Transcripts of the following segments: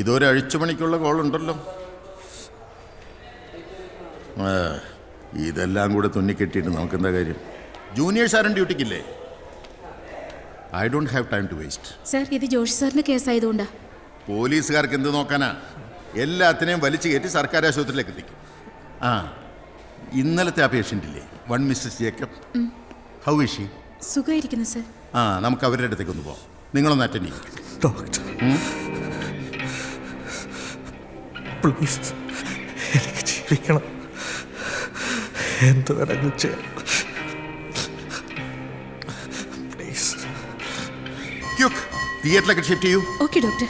ഇതൊരു അഴിച്ചുപണിക്കുള്ള കോളുണ്ടല്ലോ. ഇതെല്ലാം കൂടെ തുന്നിക്കെട്ടിയിട്ട് നമുക്കെന്താ കാര്യം? ജൂനിയേഴ്സ് ആരും ഡ്യൂട്ടിക്കില്ലേ? I don't have time to waste. Sir, ഇത് ജോഷി സാറിന്റെ കേസായതുകൊണ്ടാ. പോലീസുകാർക്ക് എന്ത് നോക്കാനാ? എല്ലാത്തിനെയും വലിച്ചു കയറ്റി സർക്കാർ ആശുപത്രിയിലേക്ക് എത്തിക്കും. ഇന്നലത്തെ ആ പേഷ്യൻ്റ് ഇല്ലേ, one Mrs Jacob, how is she? സുഖമായിരിക്കുന്നു സർ. നമുക്ക് അവരുടെ അടുത്തേക്ക് ഒന്ന് പോകാം. നിങ്ങളൊന്ന് അറ്റൻഡ് ചെയ്യും. ഡോക്ടർ പ്ലീസ്, എനിക്ക് ജീവിക്കണം. എന്ത് വേണമെങ്കിലും ചെയ്യാം. പ്ലീസ്. തിയേറ്ററിലേക്ക് ഷിഫ്റ്റ് ചെയ്യൂ. Okay doctor.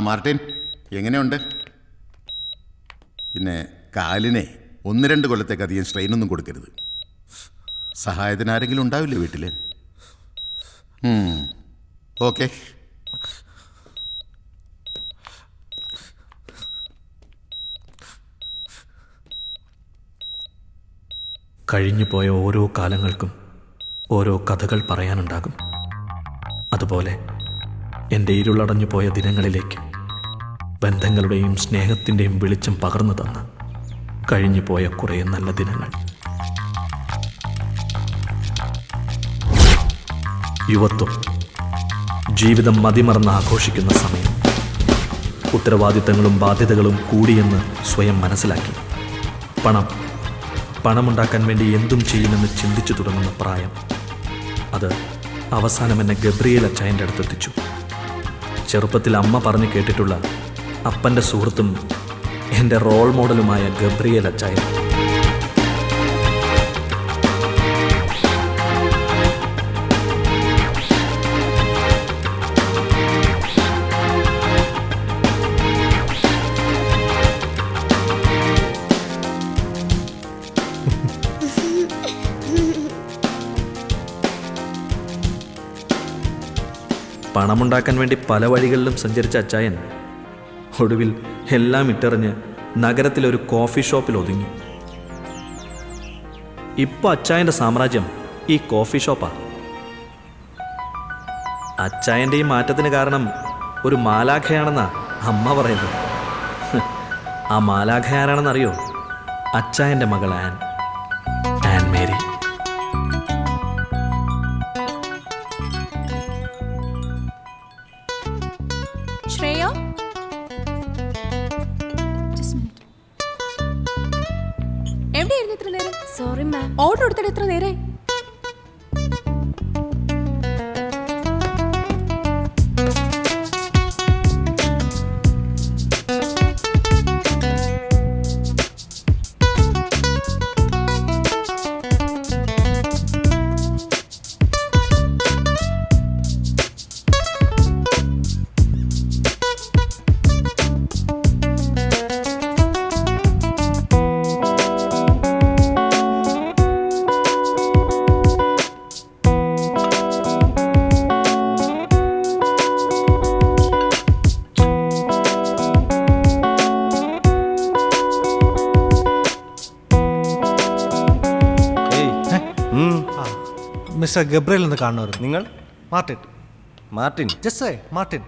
മാർട്ടിൻ, എങ്ങനെയുണ്ട്? പിന്നെ കാലിനെ 1-2 കൊല്ലത്തേക്ക് അധികം സ്ട്രെയിനൊന്നും കൊടുക്കരുത്. സഹായത്തിന് ആരെങ്കിലും ഉണ്ടാവില്ലേ വീട്ടിൽ? ഓക്കെ. കഴിഞ്ഞുപോയ ഓരോ കാലങ്ങൾക്കും ഓരോ കഥകൾ പറയാനുണ്ടാകും. അതുപോലെ എൻ്റെ ഇരുളടഞ്ഞു പോയ ദിനങ്ങളിലേക്ക് ബന്ധങ്ങളുടെയും സ്നേഹത്തിൻ്റെയും വെളിച്ചം പകർന്നു തന്ന കഴിഞ്ഞു പോയ കുറേ നല്ല ദിനങ്ങൾ. യുവത്വം, ജീവിതം മതിമറന്ന് ആഘോഷിക്കുന്ന സമയം. ഉത്തരവാദിത്തങ്ങളും ബാധ്യതകളും കൂടിയെന്ന് സ്വയം മനസ്സിലാക്കി. പണമുണ്ടാക്കാൻ വേണ്ടി എന്തും ചെയ്യുമെന്ന് ചിന്തിച്ചു തുടങ്ങുന്ന പ്രായം. അത് അവസാനം എന്നെ ഗബ്രിയേൽ അച്ചായൻ്റെ അടുത്തെത്തിച്ചു. ചെറുപ്പത്തിൽ അമ്മ പറഞ്ഞു കേട്ടിട്ടുള്ള അപ്പൻ്റെ സുഹൃത്തും എൻ്റെ റോൾ മോഡലുമായ ഗബ്രിയേൽ അച്ചായൻ. പണമുണ്ടാക്കാൻ വേണ്ടി പല വഴികളിലും സഞ്ചരിച്ച അച്ചായൻ ഒടുവിൽ എല്ലാം ഇട്ടെറിഞ്ഞ് നഗരത്തിലൊരു കോഫി ഷോപ്പിൽ ഒതുങ്ങി. ഇപ്പോൾ അച്ചായൻ്റെ സാമ്രാജ്യം ഈ കോഫി ഷോപ്പാണ്. അച്ചായൻ്റെ ഈ മാറ്റത്തിന് കാരണം ഒരു മാലാഖയാണെന്നാ അമ്മ പറയുന്നത്. ആ മാലാഖ ആരാണെന്നറിയോ? അച്ചായൻ്റെ മകൾ ആൻ മേരി. ശ്രേയോ, എവിടെയായിരുന്നു ഇത്ര നേരം? സോറി മാം, ഓർഡർ എടുത്തിട്ട് എത്ര നേരമായി? മിസ്റ്റർ ഗബ്രിയൽ എന്ന് കാണുമായിരുന്നു. നിങ്ങൾ? Martin. Martin. Just Martin.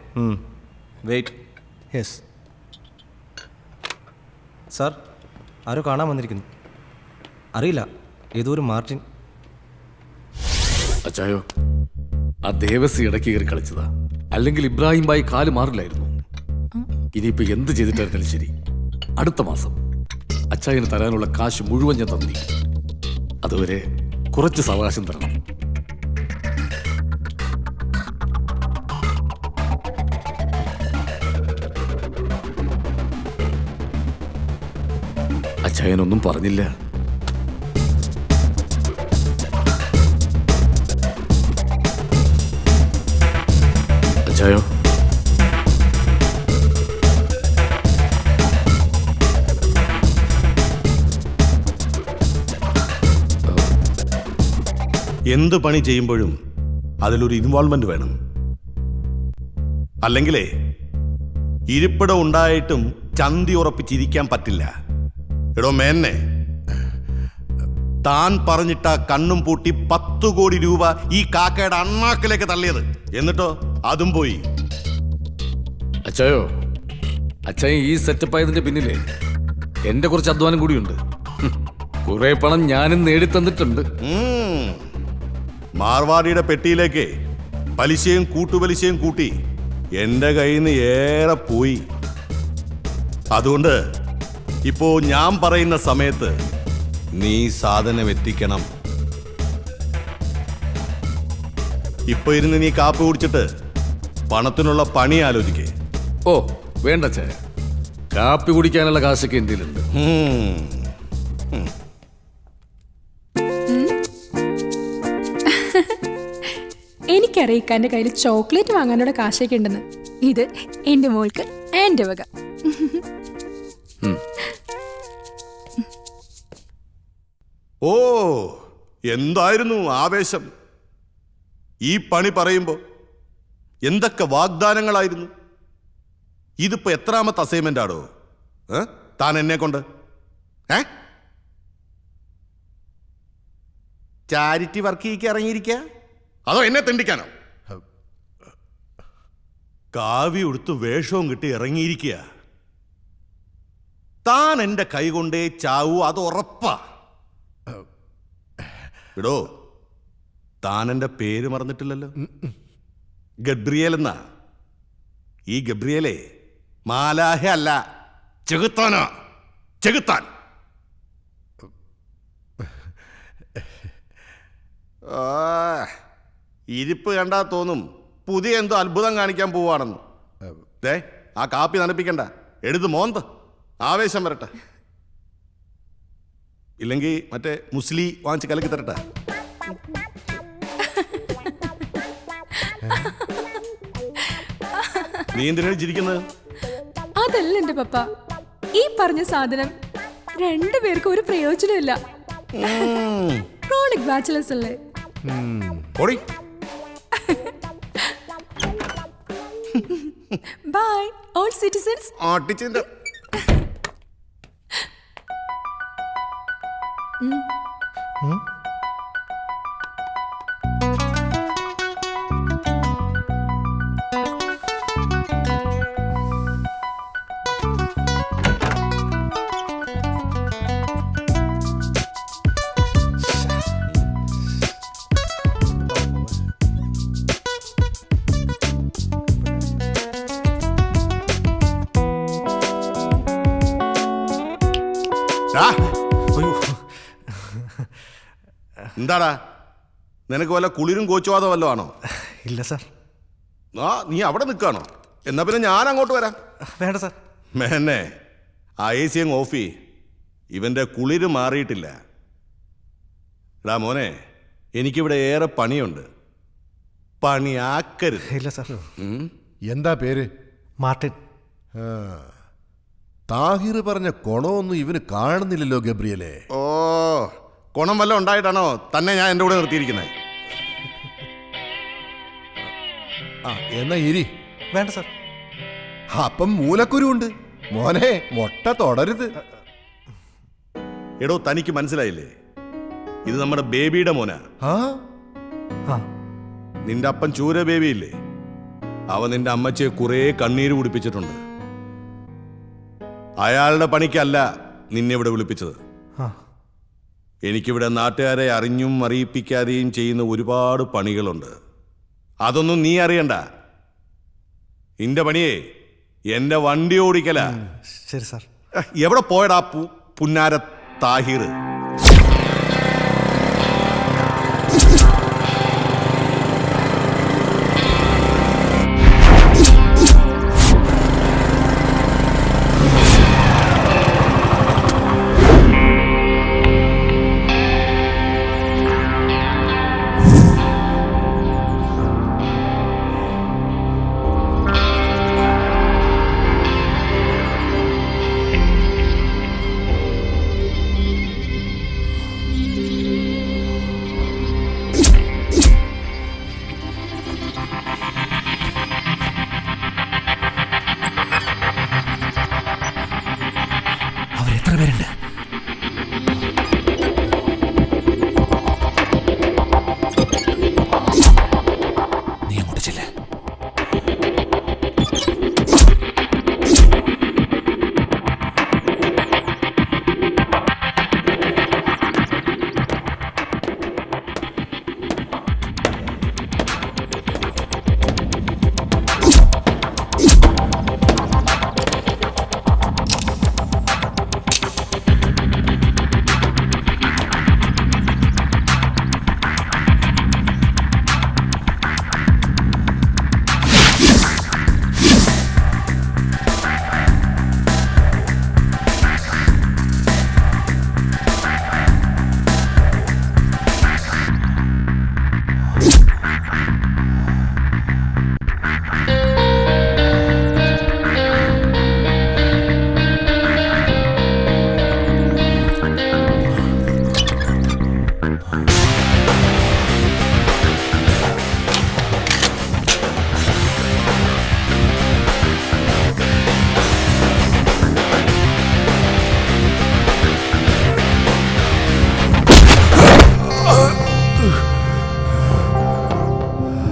Wait. Yes. Sir, ആരോ കാണാൻ വന്നിരിക്കുന്നു. അറിയില്ല, ഏതോ ഒരു മാർട്ടിൻ. അച്ചായോ, ആ ദേവസി ഇടയ്ക്ക് കയറി കളിച്ചതാ. അല്ലെങ്കിൽ ഇബ്രാഹിം ബായി കാല് മാറില്ലായിരുന്നു. ഇനിയിപ്പോ എന്ത് ചെയ്തിട്ടായിരുന്നാലും ശരി, അടുത്ത മാസം അച്ചായന് തരാനുള്ള കാശ് മുഴുവൻ ഞാൻ തന്നിരിക്കും. അതുവരെ കുറച്ച് സാവകാശം തരണം. അച്ചായനൊന്നും പറഞ്ഞില്ല. അച്ചായോ, എന്ത് പണി ചെയ്യുമ്പോഴും അതിലൊരു ഇൻവോൾവ്മെന്റ് വേണം. അല്ലെങ്കിലേ ഇരിപ്പിടം ഉണ്ടായിട്ടും ചന്തി ഉറപ്പിച്ചിരിക്കാൻ പറ്റില്ല. എടോ മേന്നെ, താൻ പറഞ്ഞിട്ട കണ്ണും പൂട്ടി 10 കോടി രൂപ ഈ കാക്കയുടെ അണ്ണാക്കിലേക്ക് തള്ളിയത്, എന്നിട്ടോ അതും പോയി. അച്ചായോ, അച്ചായൻ ഈ സെറ്റപ്പ് ആയതിന്റെ പിന്നിലെ എന്റെ കുറച്ച് അധ്വാനം കൂടിയുണ്ട്. കുറെ പണം ഞാനും നേടിത്തന്നിട്ടുണ്ട്. മാർവാടിയുടെ പെട്ടിയിലേക്ക് പലിശയും കൂട്ടുപലിശയും കൂട്ടി എന്റെ കയ്യിൽ നിന്ന് ഏറെ പോയി. അതുകൊണ്ട് ഇപ്പോ ഞാൻ പറയുന്ന സമയത്ത് നീ സാധനം എത്തിക്കണം. ഇപ്പൊ ഇരുന്ന് നീ കാപ്പി കുടിച്ചിട്ട് പണത്തിനുള്ള പണി ആലോചിക്കേ. ഓ വേണ്ട അച്ചായ, കാപ്പി കുടിക്കാനുള്ള കാശൊക്കെ എന്തെങ്കിലുണ്ട്. എനിക്കറിയിക്കാന്റെ കയ്യിൽ ചോക്ലേറ്റ് വാങ്ങാനുള്ള കാശൊക്കെ ഉണ്ടെന്ന്. ഇത് എന്റെ മോൾക്ക് എന്റെ വക. ഓ, എന്തായിരുന്നു ആവേശം ഈ പണി പറയുമ്പോ! എന്തൊക്കെ വാഗ്ദാനങ്ങളായിരുന്നു. ഇതിപ്പോ എത്രാമത്തെ അസൈൻമെന്റ് ആടോ താൻ എന്നെ കൊണ്ട്? ചാരിറ്റി വർക്ക് ചെയ്യിക്കാൻ ഇറങ്ങിയിരിക്ക, അതോ എന്നെ തെണ്ടിക്കാനോ? കാവി ഉടുത്ത് വേഷവും കിട്ടി ഇറങ്ങിയിരിക്കുക. താൻ എന്റെ കൈ കൊണ്ടേ ചാവൂ, അത് ഉറപ്പാ. ഇടോ, താൻ എന്റെ പേര് മറന്നിട്ടില്ലല്ലോ. ഗബ്രിയേൽ എന്നാ. ഈ ഗബ്രിയേലേ മാലാഹ അല്ല, ചെകുത്താനാ, ചെകുത്താൻ. ഇരിപ്പ് കണ്ടാ തോന്നും പുതിയ എന്തോ അത്ഭുതം കാണിക്കാൻ പോവാണെന്ന്. ആ കാപ്പി നനപ്പിക്കണ്ട, എടുത്ത് മോന്ത്, ആവേശം വരട്ടെ. ഇല്ലെങ്കിൽ മറ്റേ മുസ്ലി വാങ്ങിച്ച് കലക്കി തരട്ടെ. നീ എന്തിനാണ് ചിരിക്കുന്നത്? അതല്ല എന്റെ പപ്പ, ഈ പറഞ്ഞ സാധനം രണ്ടുപേർക്കും ഒരു പ്രയോജനമില്ല. ക്രോണിക് ബാച്ചിലേഴ്സ് അല്ലേ? Bye all citizens. എന്താടാ, നിനക്ക് വല്ല കുളിരും കോച്ചുവാദോ വല്ലോ ആണോ? ഇല്ല സാർ. നീ അവിടെ നിൽക്കാണോ? എന്നാ പിന്നെ ഞാൻ അങ്ങോട്ട് വരാം. വേണ്ട സാർ. മേന്നെ, ആ AC അങ്ങ് ഓഫ് ചെയ്യ്. ഇവന്റെ കുളിര് മാറിയിട്ടില്ല. എടാ മോനെ, എനിക്കിവിടെ ഏറെ പണിയുണ്ട്, പണിയാക്കരുത്. ഇല്ല സാർ. എന്താ പേര്? മാർട്ടിൻ. താഹിർ പറഞ്ഞ കൊണമൊന്നും ഇവന് കാണുന്നില്ലല്ലോ ഗബ്രിയലെ. ഓ, കൊണം വല്ല ഉണ്ടായിട്ടാണോ തന്നെ ഞാൻ എൻ്റെ കൂടെ നിർത്തിയിരിക്കുന്നത്? എന്നാ ഇരി. വേണ്ട സാർ. അപ്പം മൂലക്കുരുണ്ട് മോനെ, മൊട്ട തൊടരുത്. എടോ, തനിക്ക് മനസ്സിലായില്ലേ? ഇത് നമ്മുടെ ബേബിയുടെ മോനാ. ആ നിന്റെ അപ്പൻ ചൂര ബേബിയില്ലേ, അവൻ നിന്റെ അമ്മച്ചിയെ കുറേ കണ്ണീര് കുടിപ്പിച്ചിട്ടുണ്ട്. അയാളുടെ പണിക്കല്ല നിന്നെ ഇവിടെ വിളിപ്പിച്ചത്. ആ എനിക്കിവിടെ നാട്ടുകാരെ അറിഞ്ഞും അറിയിപ്പിക്കാതെയും ചെയ്യുന്ന ഒരുപാട് പണികളുണ്ട്. അതൊന്നും നീ അറിയണ്ട. നിന്റെ പണിയേ എന്റെ വണ്ടി ഓടിക്കല. ശരി സാർ. എവിടെ പോയടാ പുന്നാര താഹിർ? അവരെത്ര പേരുണ്ട്? നീ അങ്ങോട്ട് ചെല്ലേ.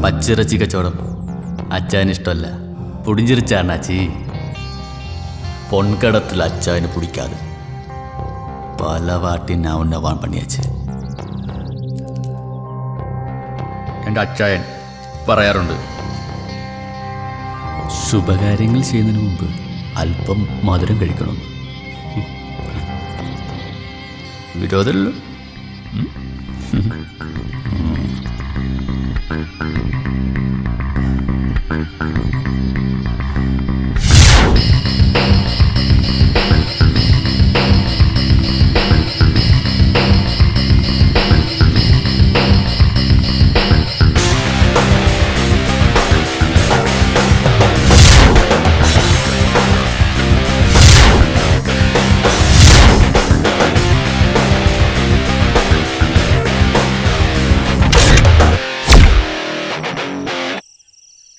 പച്ചിറച്ചി കച്ചവടം അച്ചായന് ഇഷ്ടമല്ല. പുടിഞ്ചിരിച്ചാണ് അച്ചി. പൊൻകടത്തിൽ അച്ചായന് പിടിക്കാതെ പല വാട്ടിനാവുന്നവാൻ പണിയച്ച്. എൻ്റെ അച്ചായൻ പറയാറുണ്ട്, ശുഭകാര്യങ്ങൾ ചെയ്യുന്നതിന് മുമ്പ് അല്പം മധുരം കഴിക്കണം. വിരോധമല്ലോ.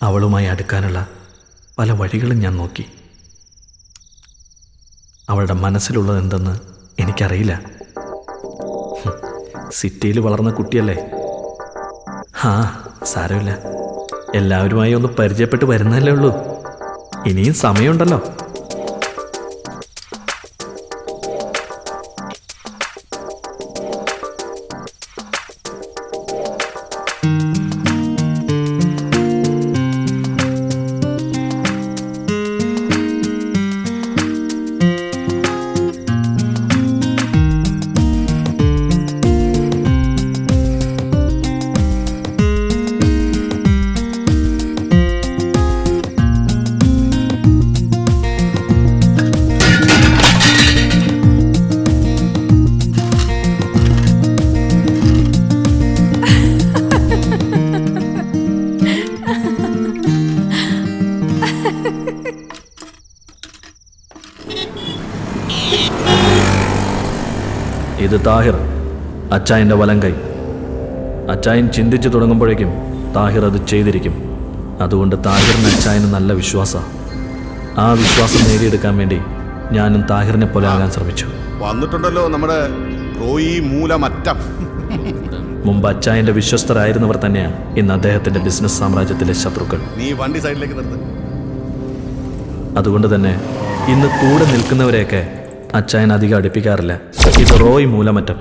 അവളുമായി അടുക്കാനുള്ള പല വഴികളും ഞാൻ നോക്കി. അവളുടെ മനസ്സിലുള്ളത് എന്തെന്ന് എനിക്കറിയില്ല. സിറ്റിയിൽ വളർന്ന കുട്ടിയല്ലേ. സാരമില്ല, എല്ലാവരുമായി ഒന്ന് പരിചയപ്പെട്ട് വരുന്നല്ലേ ഉള്ളൂ. ഇനിയും സമയമുണ്ടല്ലോ. ഇത് താഹിർ, അച്ചായൻ്റെ വലം കൈ. അച്ചായൻ ചിന്തിച്ചു തുടങ്ങുമ്പോഴേക്കും താഹിർ അത് ചെയ്തിരിക്കും. അതുകൊണ്ട് താഹിറിന് അച്ചായന് നല്ല വിശ്വാസമാണ്. ആ വിശ്വാസം നേടിയെടുക്കാൻ വേണ്ടി ഞാനും താഹിറിനെ പോലെ ആകാൻ ശ്രമിച്ചു. വന്നിട്ടുണ്ടല്ലോ നമ്മുടെ റോയി മൂലമറ്റം. മുമ്പ് അച്ചായൻ്റെ വിശ്വസ്തരായിരുന്നവർ തന്നെയാണ് ഇന്ന് അദ്ദേഹത്തിൻ്റെ ബിസിനസ് സാമ്രാജ്യത്തിലെ ശത്രുക്കൾ. നീ വണ്ടി സൈഡിലേക്ക് നിർത്ത്. അതുകൊണ്ട് തന്നെ ഇന്ന് കൂടെ നിൽക്കുന്നവരെയൊക്കെ അച്ചായൻ അധികം അടുപ്പിക്കാറില്ല. ഇത് റോയ് മൂലമറ്റം.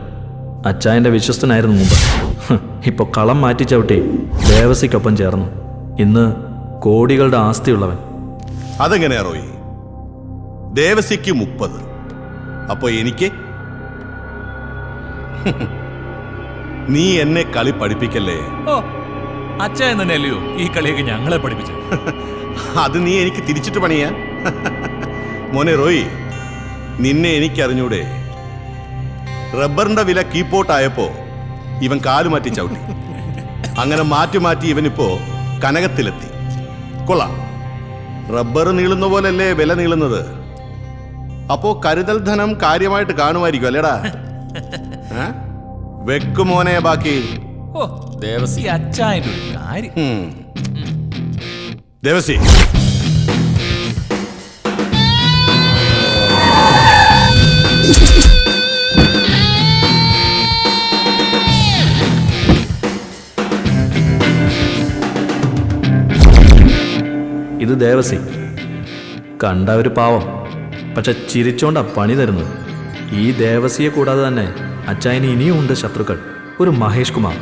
അച്ചായൻ്റെ വിശ്വസ്തനായിരുന്നു മുമ്പ്. ഇപ്പോൾ കളം മാറ്റി ചവിട്ടി ദേവസിക്കൊപ്പം ചേർന്നു. ഇന്ന് കോടികളുടെ ആസ്തിയുള്ളവൻ. അതെങ്ങനെയാ റോയി? ദേവസിക്ക് 30, അപ്പൊ എനിക്ക്? നീ എന്നെ കളി പഠിപ്പിക്കല്ലേ. ഓ അച്ചായൻ തന്നെയല്ലയോ ഈ കളിയൊക്കെ ഞങ്ങളെ പഠിപ്പിച്ചു. അത് നീ എനിക്ക് തിരിച്ചിട്ട് പണിയാ. മോനെ റോയി, നിന്നെ എനിക്കറിഞ്ഞൂടെ? റബ്ബറിന്റെ വില കീപ്പോട്ടായപ്പോ ഇവൻ കാലു മാറ്റി ചവിട്ടി. അങ്ങനെ മാറ്റി മാറ്റി ഇവനിപ്പോ കനകത്തിലെത്തി. കൊള്ളാം. റബ്ബർ നീളുന്ന പോലല്ലേ വില നീളുന്നത്. അപ്പോ കരുതൽ ധനം കാര്യമായിട്ട് കാണുമായിരിക്കും അല്ലേടാ? വെക്കുമോനെ ബാക്കി. ഓ ദേവസി അച്ചായൻ്റെ ഒരു കാര്യം. ദേവസി, ഇത് ദേവസി. കണ്ട ഒരു പാവം, പക്ഷെ ചിരിച്ചോണ്ടാ പണി തരുന്നത്. ഈ ദേവസിയെ കൂടാതെ തന്നെ അച്ചായന് ഇനിയും ഉണ്ട് ശത്രുക്കൾ. ഒരു മഹേഷ് കുമാർ,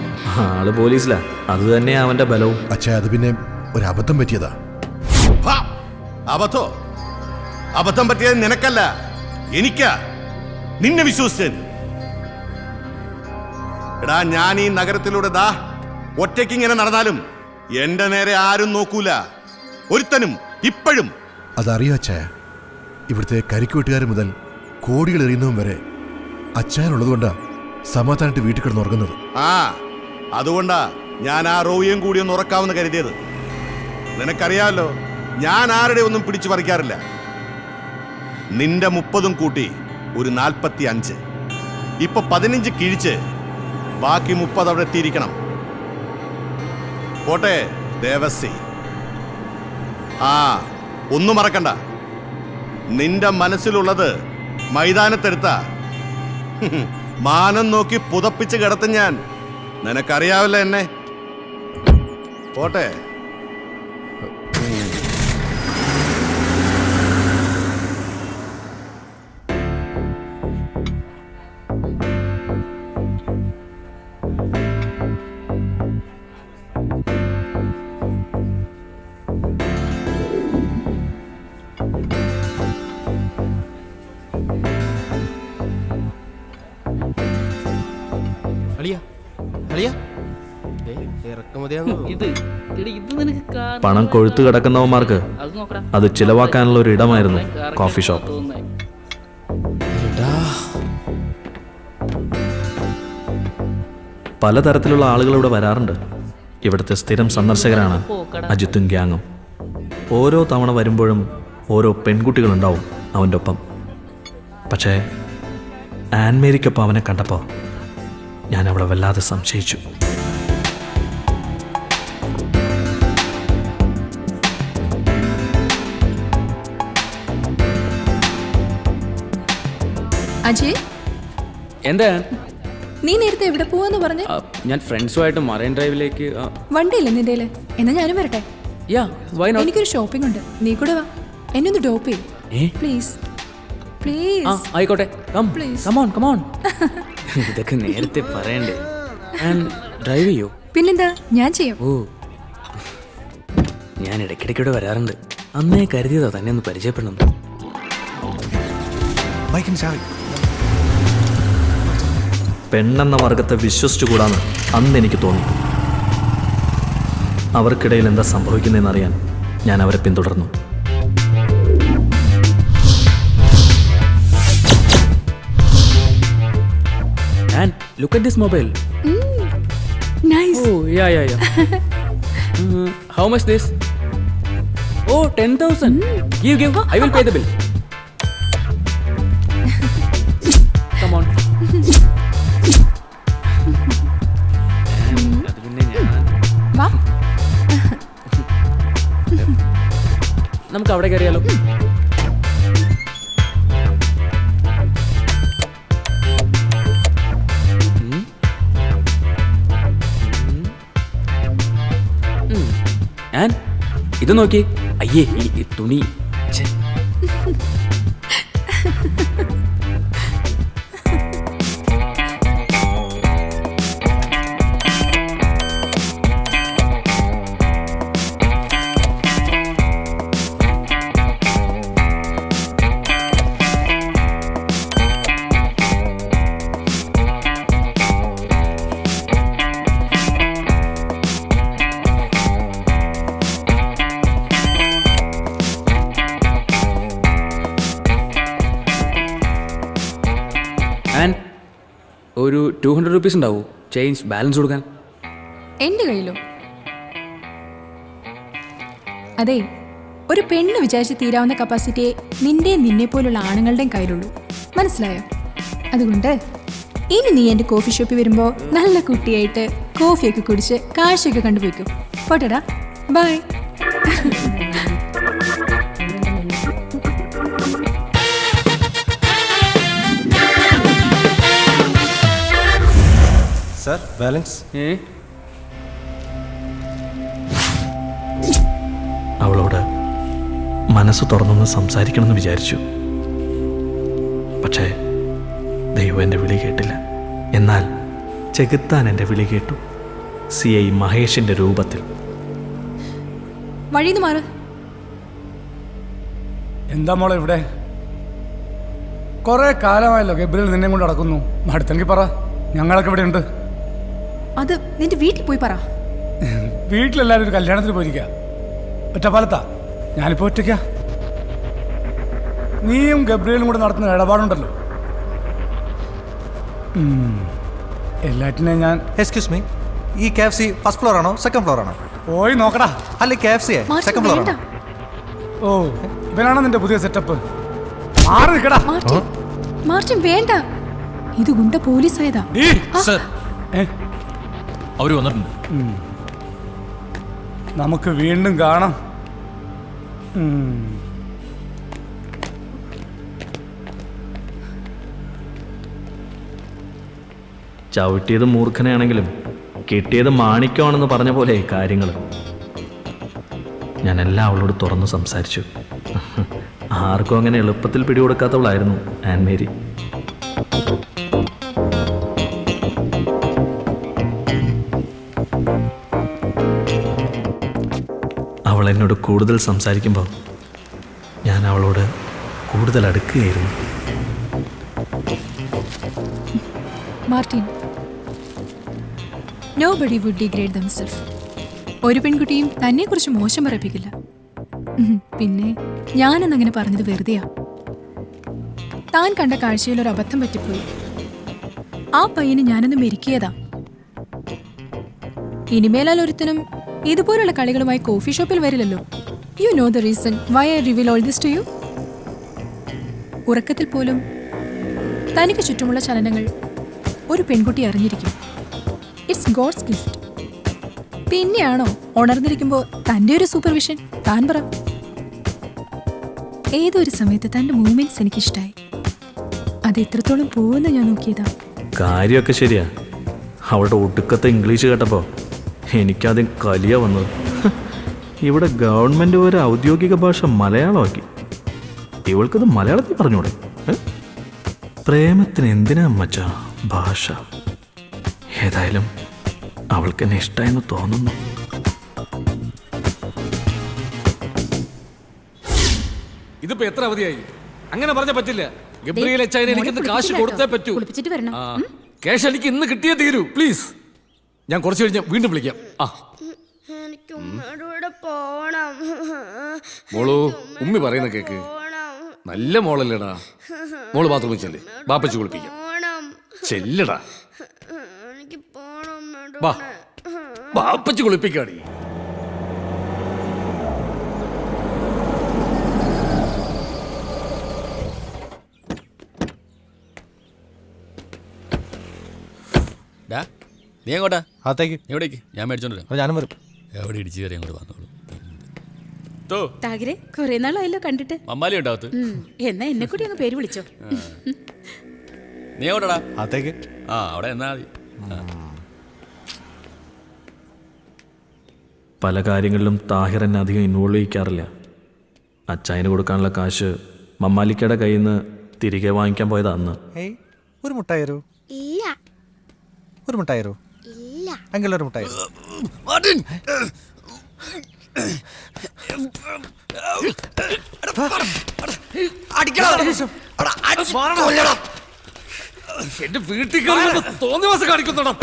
ആള് പോലീസിലാ. അത് തന്നെയാ അവന്റെ ബലവും. അച്ഛാ, അത് പിന്നെ ഒരു അബദ്ധം പറ്റിയതാ. അബദ്ധം പറ്റിയത് നിനക്കല്ല, എനിക്കാ. നിന്നെ വിശ്വസിച്ചൻ. എടാ, ഞാൻ ഈ നഗരത്തിലൂടെ ദാ ഒറ്റയ്ക്ക് ഇങ്ങനെ നടന്നാലും എന്റെ നേരെ ആരും നോക്കൂല, ഒരുത്തനും. ഇപ്പോഴും അതറിയാം അച്ഛായ. ഇവിടുത്തെ കരിക്കുവെട്ടുകാർ മുതൽ കോടികൾ എറിയുന്നവൻ വരെ അച്ഛാനുള്ളതുകൊണ്ടാ സമാധാനമായിട്ട് വീട്ടിൽ കിടന്ന് ഉറങ്ങുന്നത്. അതുകൊണ്ടാ ഞാൻ ആ റോയിയും കൂടി ഒന്ന് ഉറക്കാമെന്ന് കരുതിയത്. നിനക്കറിയാമല്ലോ, ഞാൻ ആരുടെ ഒന്നും പിടിച്ചു പറിക്കാറില്ല. നിന്റെ 30 കൂട്ടി ഒരു 45. ഇപ്പൊ 15 കിഴിച്ച് ബാക്കി 30 അവിടെ എത്തിയിരിക്കണം. പോട്ടെ ദേവസി. ഒന്നും മറക്കണ്ട, നിന്റെ മനസ്സിലുള്ളത് മൈതാനത്തെടുത്ത മാനം നോക്കി പുതപ്പിച്ച് കിടത്തും ഞാൻ. നിനക്കറിയാവല്ലോ എന്നെ. പോട്ടെ. പണം കൊഴുത്തു കിടക്കുന്നവന്മാർക്ക് അത് ചിലവാക്കാനുള്ള ഒരു ഇടമായിരുന്നു കോഫി ഷോപ്പ്. പലതരത്തിലുള്ള ആളുകൾ ഇവിടെ വരാറുണ്ട്. ഇവിടുത്തെ സ്ഥിരം സന്ദർശകരാണ് അജിത്തും ഗ്യാങ്ങും. ഓരോ തവണ വരുമ്പോഴും ഓരോ പെൺകുട്ടികളുണ്ടാവും അവൻ്റെ ഒപ്പം. പക്ഷേ ആൻമേരിക്കൊപ്പം അവനെ കണ്ടപ്പോൾ ഞാൻ അവളെ വല്ലാതെ സംശയിച്ചു. അജയ്, എന്താ? നീ നേരത്തെ എവിടെ പോവാന്ന് പറഞ്ഞേ? ഞാൻ ഫ്രണ്ട്സുമായിട്ട് മറൈൻ ഡ്രൈവിലേക്ക്. വണ്ടിയില്ലേ നിന്റെ? എന്നാ ഞാനും വരട്ടെ. എനിക്കൊരു ഷോപ്പിംഗ് ഉണ്ട്, നീ കൂടെ വാ. എന്നെ ഒന്ന് ഡ്രോപ്പ് ചെയ്യും പ്ലീസ്. പ്ലീസ്. ആയിക്കോട്ടെ. Please. ഇതൊക്കെ നേരത്തെ പറയണ്ടേ? ഡ്രൈവ് ചെയ്യോ? പിന്നെന്താ, ഞാൻ ചെയ്യാം. ഓ, ഞാൻ ഇടയ്ക്കിടയ്ക്കൂടെ വരാറുണ്ട്. അന്നേ കരുതിയതാ തന്നെ ഒന്ന് പരിചയപ്പെടണം. ബൈക്കിന് ചാവി. പെണ്ണെന്ന വർഗത്തെ വിശ്വസിച്ചുകൂടാന്ന് അന്ന് എനിക്ക് തോന്നി. അവർക്കിടയിൽ എന്താ സംഭവിക്കുന്നതെന്നറിയാൻ ഞാൻ അവരെ പിന്തുടർന്നു. And look at this mobile. Nice. Oh, yeah. How much this? Oh, 10,000. Give. I will pay the bill. Come on. വാ. നമുക്ക് അവിടെ കയറിയാലോ? ഇത് നോക്കി. അയ്യേ ഈ തുണി. ഛെ. ആൻഡ് ഒരു 200 റുപ്പീസ് ഉണ്ടാവൂ ചേഞ്ച് ബാലൻസ് കൊടുക്കാൻ? എൻ്റെ കയ്യിലോ? അതെ, ഒരു പെണ്ണ് വിചാരിച്ച് തീരാവുന്ന കപ്പാസിറ്റിയെ നിന്നെ പോലുള്ള ആണുങ്ങളുടെയും കയ്യിലുള്ളൂ. മനസ്സിലായോ? അതുകൊണ്ട് ഇനി നീ എൻ്റെ കോഫി ഷോപ്പിൽ വരുമ്പോൾ നല്ല കുട്ടിയായിട്ട് കോഫിയൊക്കെ കുടിച്ച് കാഴ്ചയൊക്കെ കണ്ടുപോയിക്കും. പോട്ടെടാ, ബൈ. Sir balance. അവളോട് മനസ്സ് തുറന്നൊന്ന് സംസാരിക്കണമെന്ന് വിചാരിച്ചു. പക്ഷേ ദൈവം എൻ്റെ വിളി കേട്ടില്ല. എന്നാൽ ചെകുത്താൻ എൻ്റെ വിളി കേട്ടു. CI മഹേഷിൻ്റെ രൂപത്തിൽ. വഴിന്ന് മാറ്. എന്താ മോളെ ഇവിടെ? കുറെ കാലമായല്ലോ ഗബ്രിയേൽ നിന്നെ കൊണ്ട് നടക്കുന്നു. അടുത്തെങ്കിൽ പറ, ഞങ്ങളൊക്കെ ഇവിടെ ഉണ്ട്. അത് നിന്റെ വീട്ടിൽ പോയി പറ. വീട്ടിലെല്ലാവരും ഒരു കല്യാണത്തിന് പോയിരിക്കുക. ഒറ്റപ്പാലത്താ, ഞാനിപ്പോൾ ഒറ്റയ്ക്കാ. നീയും ഗബ്രിയേലും കൂടെ നടത്തുന്ന ഇടപാടുണ്ടല്ലോ, എല്ലാറ്റിനെയും ഞാൻ. എക്സ്ക്യൂസ് മീ, ഈ KFC ഫസ്റ്റ് ഫ്ലോർ ആണോ സെക്കൻഡ് ഫ്ലോർ ആണോ? പോയി നോക്കടാ. അല്ല KFC സെക്കൻഡ് ഫ്ലോർ ആണോ? ഓ, ഇവനാണോ നിന്റെ പുതിയ സെറ്റപ്പ്? മാറി നിൽക്കടാ. മാർട്ടിൻ വേണ്ട, ഇത് ഗുണ്ട പോലീസ് ആയതാ. അവര് വന്നിട്ടുണ്ട്. നമുക്ക് വീണ്ടും കാണാം. ചവിട്ടിയത് മൂർഖനെയാണെങ്കിലും കിട്ടിയത് മാണിക്യമാണെന്ന് പറഞ്ഞ പോലെ കാര്യങ്ങൾ. ഞാനെല്ലാം അവളോട് തുറന്ന് സംസാരിച്ചു. ആർക്കും അങ്ങനെ എളുപ്പത്തിൽ പിടികൊടുക്കാത്തവളായിരുന്നു ആൻമേരി. അവൾ എന്നോട് കൂടുതൽ സംസാരിക്കുമ്പോൾ ഞാൻ അവളോട് കൂടുതൽ അടുക്കുകയായിരുന്നു. Martin, nobody would degrade themselves. ഒരു പെൺകുട്ടിയും തന്നെക്കുറിച്ച് മോശം പറയിപ്പിക്കില്ല. പിന്നെ ഞാനെന്നങ്ങനെ പറഞ്ഞത് വെറുതെയാ. താൻ കണ്ട കാഴ്ചയിൽ ഒരു അബദ്ധം പറ്റിപ്പോയി. ആ പയ്യന് ഞാനൊന്ന് മെരുക്കിയതാ. ഇനിമേലാൽ ഒരുത്തനും ഇതുപോലുള്ള കളികളുമായി കോഫി ഷോപ്പിൽ വരില്ലല്ലോ. You know the reason why I reveal all this to you. ഉറക്കത്തിൽ പോലും തനിക്ക് ചുറ്റുമുള്ള ചലനങ്ങൾ ഒരു പെൺകുട്ടി അറിഞ്ഞിരിക്കും. It's God's gift. പിന്നെയാണോ ഉണർന്നിരിക്കുമ്പോൾ തൻ്റെ ഒരു സൂപ്പർവിഷൻ? താൻ പറ. ഏതൊരു സമയത്ത് തൻ്റെ മൂവ്മെന്റ്സ് എനിക്കിഷ്ടായി. അത് എത്രത്തോളം പോകുന്ന ഞാൻ നോക്കിയതാ. കാര്യമൊക്കെ ശരിയാ. അവളുടെ ഒടുക്കത്തെ ഇംഗ്ലീഷ് കേട്ടപ്പോൾ എനിക്കാദ്യം കലിയ വന്നത്. ഇവിടെ ഗവൺമെൻറ് ഒരു ഔദ്യോഗിക ഭാഷ മലയാളമാക്കി. ഇവൾക്കത് മലയാളത്തിൽ പറഞ്ഞൂടെ? പ്രേമത്തിന് എന്തിനാ മച്ചാ ഭാഷ? ഏതായാലും അവൾക്ക് എന്നെ ഇഷ്ടമായെന്ന് തോന്നുന്നു. ഇതിപ്പോ എത്ര അവധിയായി? അങ്ങനെ പറഞ്ഞ പറ്റില്ല. ഗബ്രിയേൽ അച്ചായന് എനിക്കിന്ന് കാശ് കൊടുത്തേ പറ്റൂ. ക്യാഷ് എനിക്ക് ഇന്ന് കിട്ടിയേ തീരൂ. പ്ലീസ്, ഞാൻ കുറച്ച് കഴിഞ്ഞ് വീണ്ടും വിളിക്കാം. മോളു, ഉമ്മി പറയുന്ന കേക്ക്. നല്ല മോളല്ലേടാ. മോള് ബാത്റൂമിൽ ചെല്ലേ, ബാപ്പച്ച് കുളിപ്പിക്കാം. ചെല്ലടാ, ബാപ്പച്ച് കുളിപ്പിക്കാടി. നീ എങ്ങോട്ടാ? അകത്തേക്ക്. എവിടേക്ക്? ഞാൻ മേടിച്ചോണ്ട് വരാം. ഞാനും വരും. എവിടെ ഇടിച്ചു കയറി അങ്ങോട്ട് വന്നോളൂ. കുറെ നാളായല്ലോ കണ്ടിട്ട്. മമ്മാലി ഉണ്ടാവത്ത്. എന്നാ എന്നെ കൂടി ഒന്ന് പേര് വിളിച്ചോ. നീ എവിടെടാ? അകത്തേക്ക്. അവിടെ എന്നാ മതി. പല കാര്യങ്ങളിലും താഹിർ എന്നെ അധികം ഇൻവോൾവ് ചെയ്യിക്കാറില്ല. അച്ചായന് കൊടുക്കാനുള്ള കാശ് മമ്മാലിക്കയുടെ കയ്യിൽ നിന്ന് തിരികെ വാങ്ങിക്കാൻ പോയത് അന്ന്. ഏയ് ഒരു മുട്ടായി തരൂ. ഇല്ല. ഒരു മുട്ടായി തരൂ. ഇല്ല. എങ്കിലും ഒരു മുട്ടായി. എന്റെ വീട്ടിൽ തോന്നിയ ദിവസം കാണിക്കുന്നുണ്ടോ?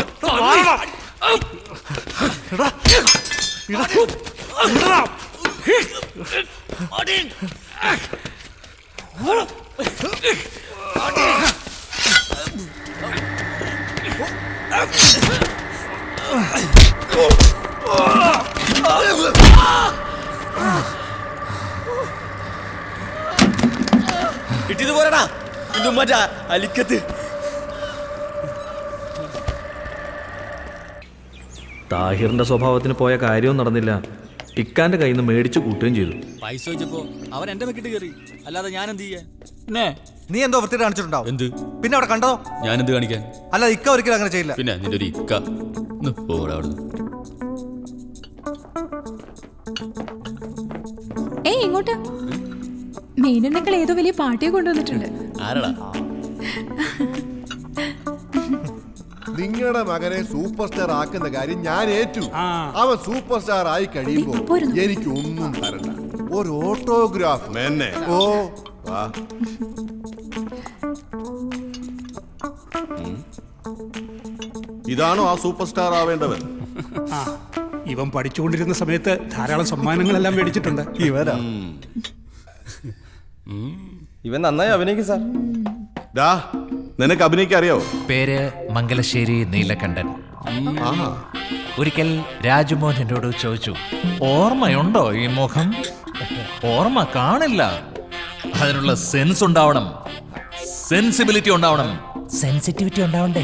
കിട്ടിയത് പോരടാ, ഇതും മറ്റാ അലിക്കത്ത്. താഹിറിന്റെ സ്വഭാവത്തിന് പോയ കാര്യവും നടന്നില്ല. ഇക്കാന്റെ കയ്യിൽ നിന്ന് മേടിച്ചു കൂട്ടുകയും ചെയ്തു. പൈസ വെച്ചപ്പോ അവൻ എന്റെ വെക്കിട്ട് കയറി, അല്ലാതെ ഞാൻ എന്ത് ചെയ്യാൻ? നീ എന്തോ വൃത്തി കാണിച്ചിട്ടുണ്ടാവും. എന്ത്? പിന്നെ അവിടെ കണ്ടോ? ഞാൻ എന്ത് കാണിക്കാൻ? അല്ല, ഇക്ക ഒരിക്കലും അങ്ങനെ ചെയ്യില്ല. പിന്നെ നിന്റെ ഒരു ഇക്ക അവിടുന്ന്. ഏയ് ഇങ്ങോട്ട്. മീനുണ്ടെങ്കിൽ ഏതോ വലിയ പാർട്ടിയെ കൊണ്ടുവന്നിട്ടുണ്ട്. ആരടാ? നിങ്ങളുടെ മകനെ സൂപ്പർ സ്റ്റാർ ആക്കുന്ന കാര്യം ഞാൻ ഏറ്റു. അവൻ സൂപ്പർ സ്റ്റാർ ആയി കഴിയുമ്പോ എനിക്ക് ഒന്നും തരണ്ട, ഒരു ഓട്ടോഗ്രാഫ്. ഓ ഇതാണോ ആ സൂപ്പർ സ്റ്റാർ ആവേണ്ടവൻ? ഇവൻ പഠിച്ചുകൊണ്ടിരുന്ന സമയത്ത് ധാരാളം സമ്മാനങ്ങളെല്ലാം മേടിച്ചിട്ടുണ്ട്. ഇവരാ ഇവൻ നന്നായി അഭിനയിക്കും സാർ. ഡാ, നിനക്ക് അഭിനയിക്കാൻ അറിയാവോ? പേര് മംഗലശ്ശേരി നീലകണ്ഠൻ. ഒരിക്കൽ രാജുമോഹൻ എന്നോട് ചോദിച്ചു, ഓർമ്മയുണ്ടോ ഈ മുഖം? ഓർമ്മ കാണില്ല, അതിനുള്ള സെൻസ് ഉണ്ടാവണം, സെൻസിബിലിറ്റി ഉണ്ടാവണം, സെൻസിറ്റിവിറ്റി ഉണ്ടാവണ്ടേ.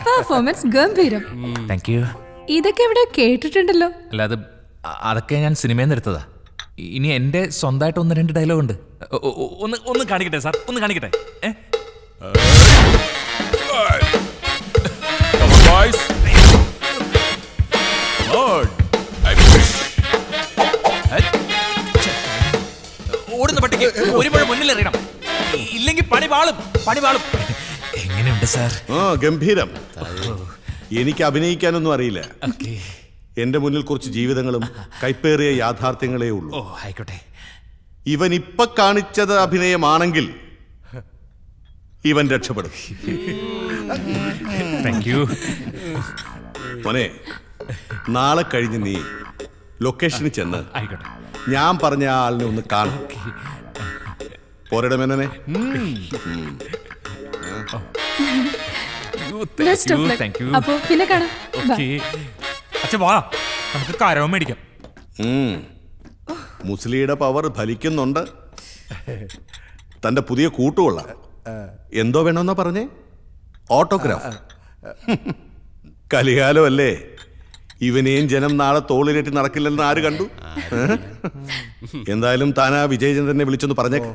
പെർഫോമൻസ് ഗംഭീരം. Thank you. ഇതൊക്കെ ഇവിടെ കേട്ടിട്ടുണ്ടല്ലോ. അല്ലാതെ അതൊക്കെ ഞാൻ സിനിമയിൽ നിന്ന് എടുത്തതാ. ഇനി എന്റെ സ്വന്തമായിട്ട് 1-2 ഡയലോഗ് ഉണ്ട്. ഒന്ന് കാണിക്കട്ടെ സാർ, ഒന്ന് കാണിക്കട്ടെ. ഓടുന്ന പട്ടിക്ക് ഒരു മുഴ മുന്നിൽ എറിയണം, ഇല്ലെങ്കിൽ പണി പാളും. എങ്ങനെയുണ്ട് സാർ? ഗംഭീരം. എനിക്ക് അഭിനയിക്കാനൊന്നും അറിയില്ല. എന്റെ മുന്നിൽ കുറച്ച് ജീവിതങ്ങളും കൈപ്പേറിയ യാഥാർത്ഥ്യങ്ങളേ ഉള്ളൂ. ആയിക്കോട്ടെ. ഇവൻ ഇപ്പൊ കാണിച്ചത് അഭിനയമാണെങ്കിൽ ഇവൻ രക്ഷപ്പെടും. Thank you. മോനെ, നാളെ കഴിഞ്ഞ് നീ ലൊക്കേഷനിൽ ചെന്ന് ആയിക്കോട്ടെ, ഞാൻ പറഞ്ഞ ആ ആളിനെ ഒന്ന് കാണും. പോരടെ മേനോനെ. അപ്പോ പിന്നെ കാണാം. വാ, നമുക്ക് കരവും മേടിക്കാം. മുസ്ലിയുടെ പവർ ഫലിക്കുന്നുണ്ട്. തന്റെ പുതിയ കൂട്ടുകൊള്ളാം. എന്തോ വേണമെന്നാ പറഞ്ഞേ? ഓട്ടോഗ്രാഫ്. കലികാലം അല്ലേ, ഇവനെയും ജനം നാളെ തോളിലേറ്റി നടക്കില്ലെന്ന് ആര് കണ്ടു? എന്തായാലും താൻ ആ വിജയചന്ദ്രനെ വിളിച്ചൊന്ന് പറഞ്ഞേക്ക.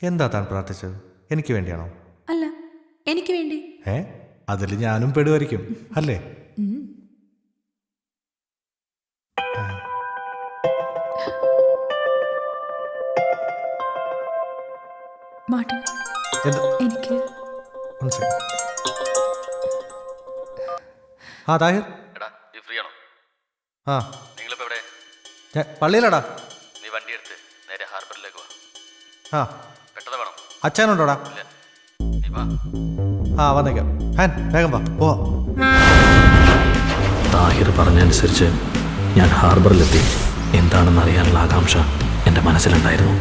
എന്താ താൻ പ്രാർത്ഥിച്ചത്? എനിക്ക് വേണ്ടിയാണോ? അല്ല, എനിക്ക് വേണ്ടി. അതിൽ ഞാനും പെടുമായിരിക്കും അല്ലേ? മാർട്ടിൻ, എനിക്ക് One second. ആ താഹിർ. എടാ നീ ഫ്രീ ആണോ? ആ നിങ്ങളിപ്പോൾ എവിടെ? പള്ളിയിലടാ. നീ വണ്ടി എടുത്ത് നേരെ ഹാർബറിലേക്ക് വാ. ആ പെട്ടെന്ന് വേണം. അച്ഛനുണ്ടോടാ? ഇല്ല നീ വാ. ആ വന്നേക്കാം. ഹാൻ വേഗം വാ പോവാ. താഹിർ പറഞ്ഞനുസരിച്ച് ഞാൻ ഹാർബറിലെത്തി. എന്താണെന്ന് അറിയാനുള്ള ആകാംക്ഷ എൻ്റെ മനസ്സിലുണ്ടായിരുന്നു.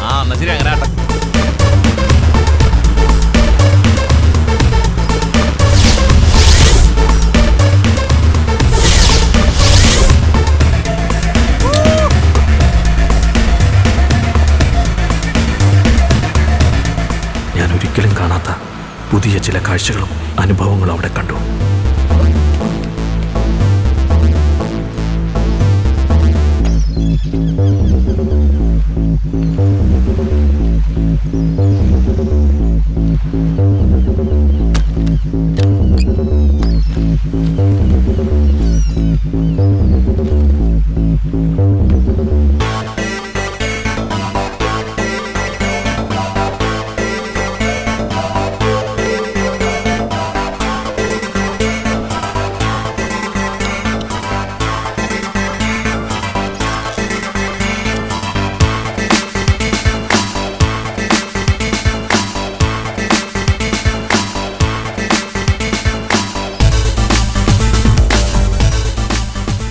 ആ എന്നാ ശരി, അങ്ങനെ ആട്ടെ. ഞാൻ ഒരിക്കലും കാണാത്ത പുതിയ ചില കാഴ്ചകളും അനുഭവങ്ങളും അവിടെ കണ്ടു.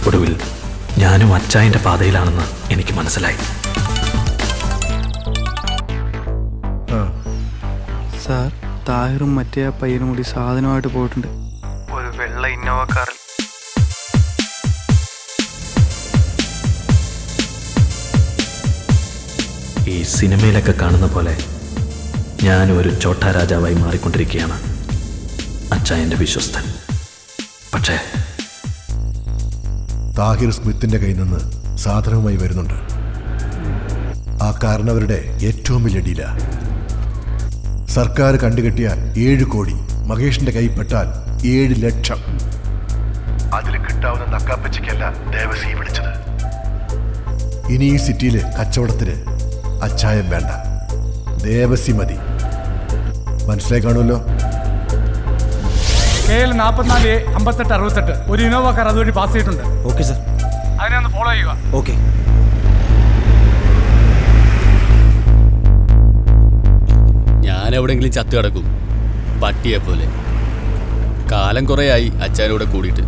ഒടുവിൽ ഞാനും അച്ചായൻ്റെ പാതയിലാണെന്ന് എനിക്ക് മനസ്സിലായി. സാർ, താഹിറും മറ്റേ ആ പയ്യനും കൂടി സാധനമായിട്ട് പോയിട്ടുണ്ട്. ഒരു വെള്ള ഇന്നോവ കാറിൽ. ഈ സിനിമയിലൊക്കെ കാണുന്ന പോലെ ഞാനും ഒരു ചോട്ടാ രാജാവായി മാറിക്കൊണ്ടിരിക്കുകയാണ്, അച്ചായൻ്റെ വിശ്വസ്തൻ. പക്ഷേ താഹിർ സ്മിത്തിന്റെ കയ്യിൽ നിന്ന് സാധനവുമായി വരുന്നുണ്ട്. ആ കാരണവരുടെ ഏറ്റവും വലിയ ഡീല. സർക്കാർ കണ്ടുകെട്ടിയാൽ 7 കോടി, മഹേഷിന്റെ കൈ പെട്ടാൽ 7 ലക്ഷം. അതിൽ കിട്ടാവുന്ന നക്കാപ്പച്ചയ്ക്കല്ല ദേവസി വിളിച്ചത്. ഇനി ഈ സിറ്റിയില് കച്ചവടത്തിന് അച്ചായം വേണ്ട, ദേവസി മതി. മനസ്സിലായി കാണുമല്ലോ. KL 44 58 68 ഒരു ഇന്നോവ കാർ അതുവഴി പാസ് ചെയ്തിട്ടുണ്ട്. Okay sir. അതിനെ ഒന്ന് ഫോളോ ചെയ്യുക. ഓക്കെ. ഞാൻ എവിടെയെങ്കിലും ചത്തു കിടക്കും, പട്ടിയെ പോലെ. കാലം കുറേയായി അച്ഛനൂടെ കൂടിയിട്ട്.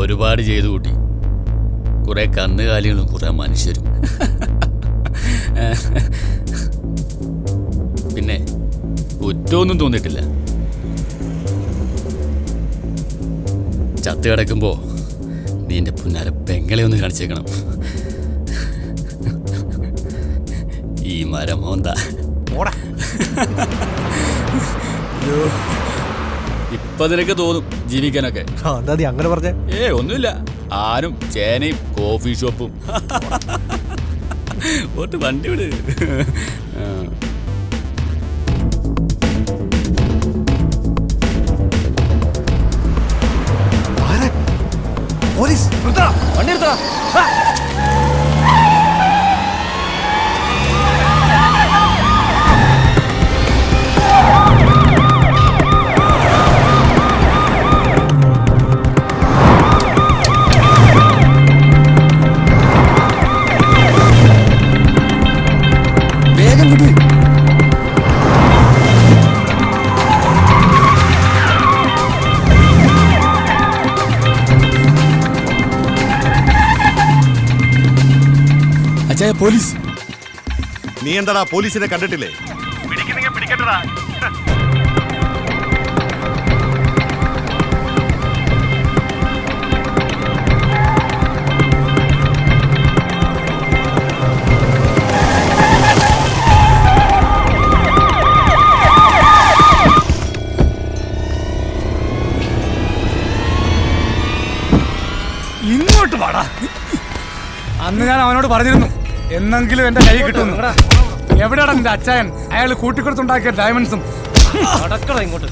ഒരുപാട് ചെയ്തു കൂട്ടി. കുറെ കന്നുകാലികളും കുറെ മനുഷ്യരും. പിന്നെ കുറ്റമൊന്നും തോന്നിയിട്ടില്ല. ചത്ത് കിടക്കുമ്പോ നീ എൻ്റെ പുന്നാര പെങ്ങളെ ഒന്ന് കാണിച്ചേക്കണം. ഈ മരം മോന്താ. ഇപ്പൊ നിനക്ക് തോന്നും ജീവിക്കാനൊക്കെ. എന്താ നീ അങ്ങനെ പറഞ്ഞേ? ഒന്നുമില്ല, ആരും ചേനയും കോഫി ഷോപ്പും. ഓട്ട് വണ്ടി വിട്. പോലീസ് വണ്ടി എടുത്താ. വേഗം വിട്. അച്ഛാ, പോലീസ്. നീ എന്താടാ പോലീസിനെ കണ്ടിട്ടില്ലേ? ഇങ്ങോട്ട് വാടാ. അന്ന് ഞാൻ അവനോട് പറഞ്ഞിരുന്നു എന്നെങ്കിലും എന്റെ കൈ കിട്ടുന്നു. എവിടെയാണ് നിന്റെ അച്ചായൻ? അയാൾ കൂട്ടിക്കൊടുത്തുണ്ടാക്കിയ ഡയമണ്ട്സും. നടക്കടാ ഇങ്ങോട്ട്.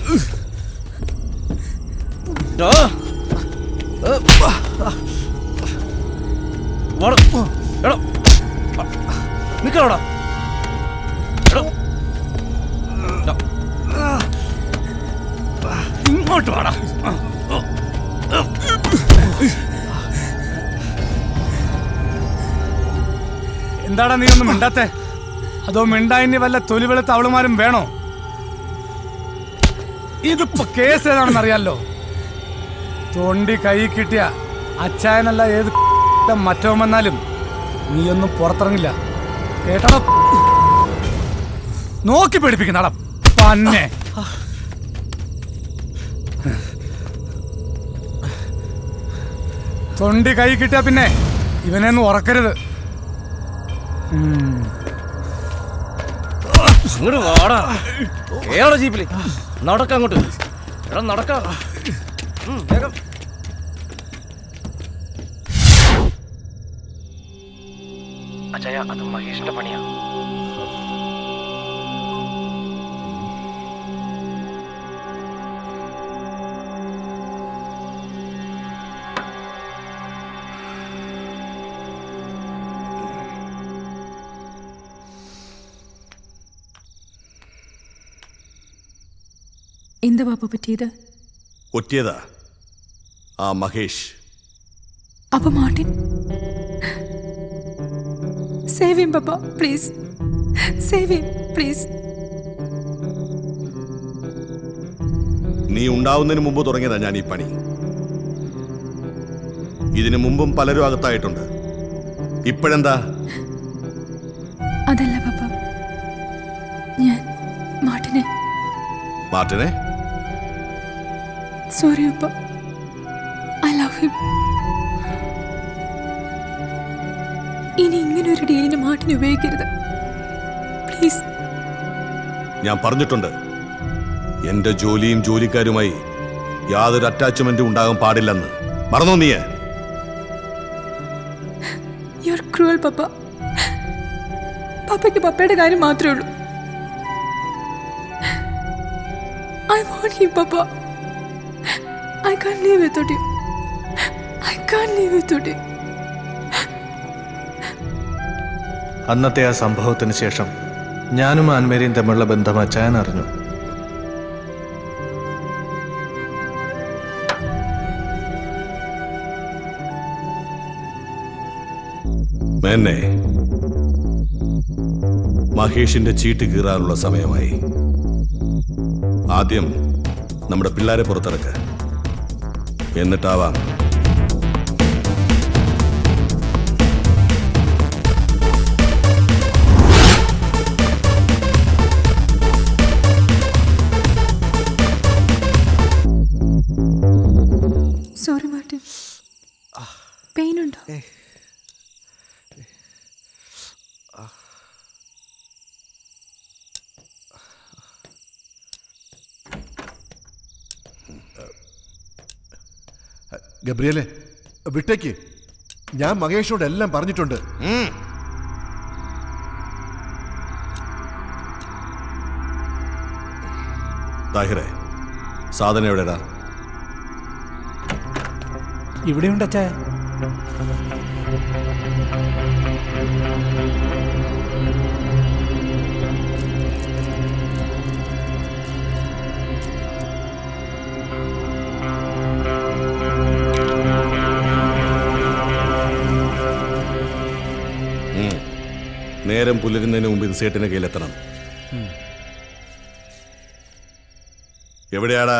നിക്കടാ. ഇങ്ങോട്ട് വാടാ. എന്താടാ നീ ഒന്നും മിണ്ടാത്തെ? അതോ മിണ്ടായിനി വല്ല തൊലി വെളുത്ത അവളുമാരും വേണോ? ഇതിപ്പോ കേസ് ഏതാണെന്ന് അറിയാലോ. തൊണ്ടി കൈ കിട്ടിയ അച്ചായനല്ല ഏത് മറ്റോ വന്നാലും നീയൊന്നും പുറത്തിറങ്ങില്ല കേട്ടോ. നോക്കി പേടിപ്പിക്കുന്നടാ പന്നെ. തൊണ്ടി കൈ കിട്ടിയ പിന്നെ ഇവനെയൊന്നും ഉറക്കരുത്. ഇങ്ങോട്ട് വാടാ. കേരള ജീപ്പില് നടക്ക അങ്ങോട്ട്. എടാ നടക്ക. വേഗം. അജയ, അത് മഹേഷിന്റെ പണിയാ. എന്താ പാപ്പ പറ്റിയത്? ഒറ്റിയതാ ആ മഹേഷ്. അപ്പൊ മാർട്ടിൻ? സേവ് ഹിം പാപ്പ, പ്ലീസ് സേവ് ഹിം പ്ലീസ്. നീ ഉണ്ടാവുന്നതിന് മുമ്പ് തുടങ്ങിയതാ ഞാൻ ഈ പണി. ഇതിനു മുമ്പും പലരും അകത്തായിട്ടുണ്ട്. ഇപ്പോഴെന്താ? അതല്ല പാപ്പ, ഞാൻ മാർട്ടിനെ. മാർട്ടിനെ? സോറി അപ്പ, ഐ ലവ് ഹിം. ഇനി ഇങ്ങനെ ഒരു ഡീലിന് മാർട്ടിനെ ഉപയോഗിക്കരുത് പ്ലീസ്. ഞാൻ പറഞ്ഞിട്ടുണ്ട്, എന്റെ ജോലിയും ജോലിക്കാരുമായി യാതൊരു അറ്റാച്ച്മെന്റും ഉണ്ടാകാൻ പാടില്ലെന്ന്. മറന്നോ നീ? യു ആർ ക്രൂവൽ പപ്പ. പപ്പയ്ക്ക് പപ്പയുടെ കാര്യം മാത്രമേ ഉള്ളൂ. I want him, Papa. I can't live without you. I can't live without you. അന്നത്തെ ആ സംഭവത്തിന് ശേഷം ഞാനും ആൻമേരിയും തമ്മിലുള്ള ബന്ധം അച്ചായൻ അറിഞ്ഞു. മേന്നെ, മഹേഷിന്റെ ചീട്ട് കീറാനുള്ള സമയമായി. ആദ്യം നമ്മുടെ പിള്ളേരെ പുറത്തിറക്കുക, എന്നിട്ടാവാം. സോറി മാർട്ടിൻ, പെയിൻ ഉണ്ടോ? ഗബ്രിയലെ, വിട്ടേക്ക്. ഞാൻ മഹേഷിനോട് എല്ലാം പറഞ്ഞിട്ടുണ്ട്. താഹിറേ, സാധനം എവിടെടാ? ഇവിടെയുണ്ട് അച്ചായ. നേരം പുലരുന്നതിന് മുമ്പ് ഇത് സേട്ടിന്റെ കയ്യിലെത്തണം. എവിടെയാടാ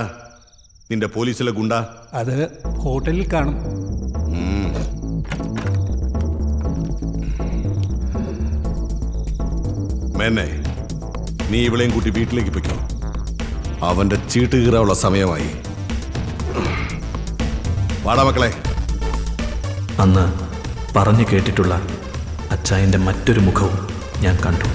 നിന്റെ പോലീസിലെ ഗുണ്ട? അത് ഹോട്ടലിൽ കാണും. മേന്നെ, നീ ഇവളെയും കൂട്ടി വീട്ടിലേക്ക് പൊയ്ക്കോ. അവന്റെ ചീട്ട് കീറാനുള്ള സമയമായി. വാടാ മക്കളെ. അന്ന് പറഞ്ഞു കേട്ടിട്ടുള്ള അച്ചായൻ്റെ മറ്റൊരു മുഖവും ഞാൻ കണ്ടു.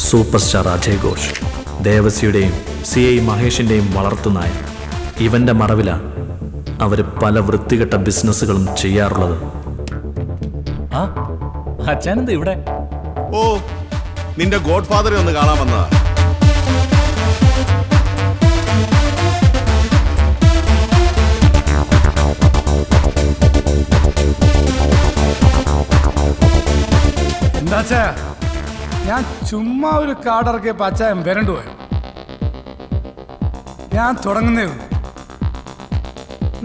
സൂപ്പർ സ്റ്റാർ അജയ് ഘോഷ്, ദേവസിയുടെയും CI മഹേഷിൻ്റെയും വളർത്തുനായ. ഇവൻ്റെ മറവിലാണ് അവർ പല വൃത്തികെട്ട ബിസിനസ്സുകളും ചെയ്യാറുള്ളത്. ആ അച്ഛനെന്താ ഇവിടെ? ഓ, നിന്റെ ഗോഡ് ഫാദറെ ഒന്ന് കാണാൻ വന്നതാ. എന്താച്ചാ ഞാൻ ചുമ്മാ ഒരു കാർഡ് ഇറക്കിയപ്പോ അച്ചായൻ വരണ്ടു പോയോ? ഞാൻ തുടങ്ങുന്നേ ഉള്ളൂ.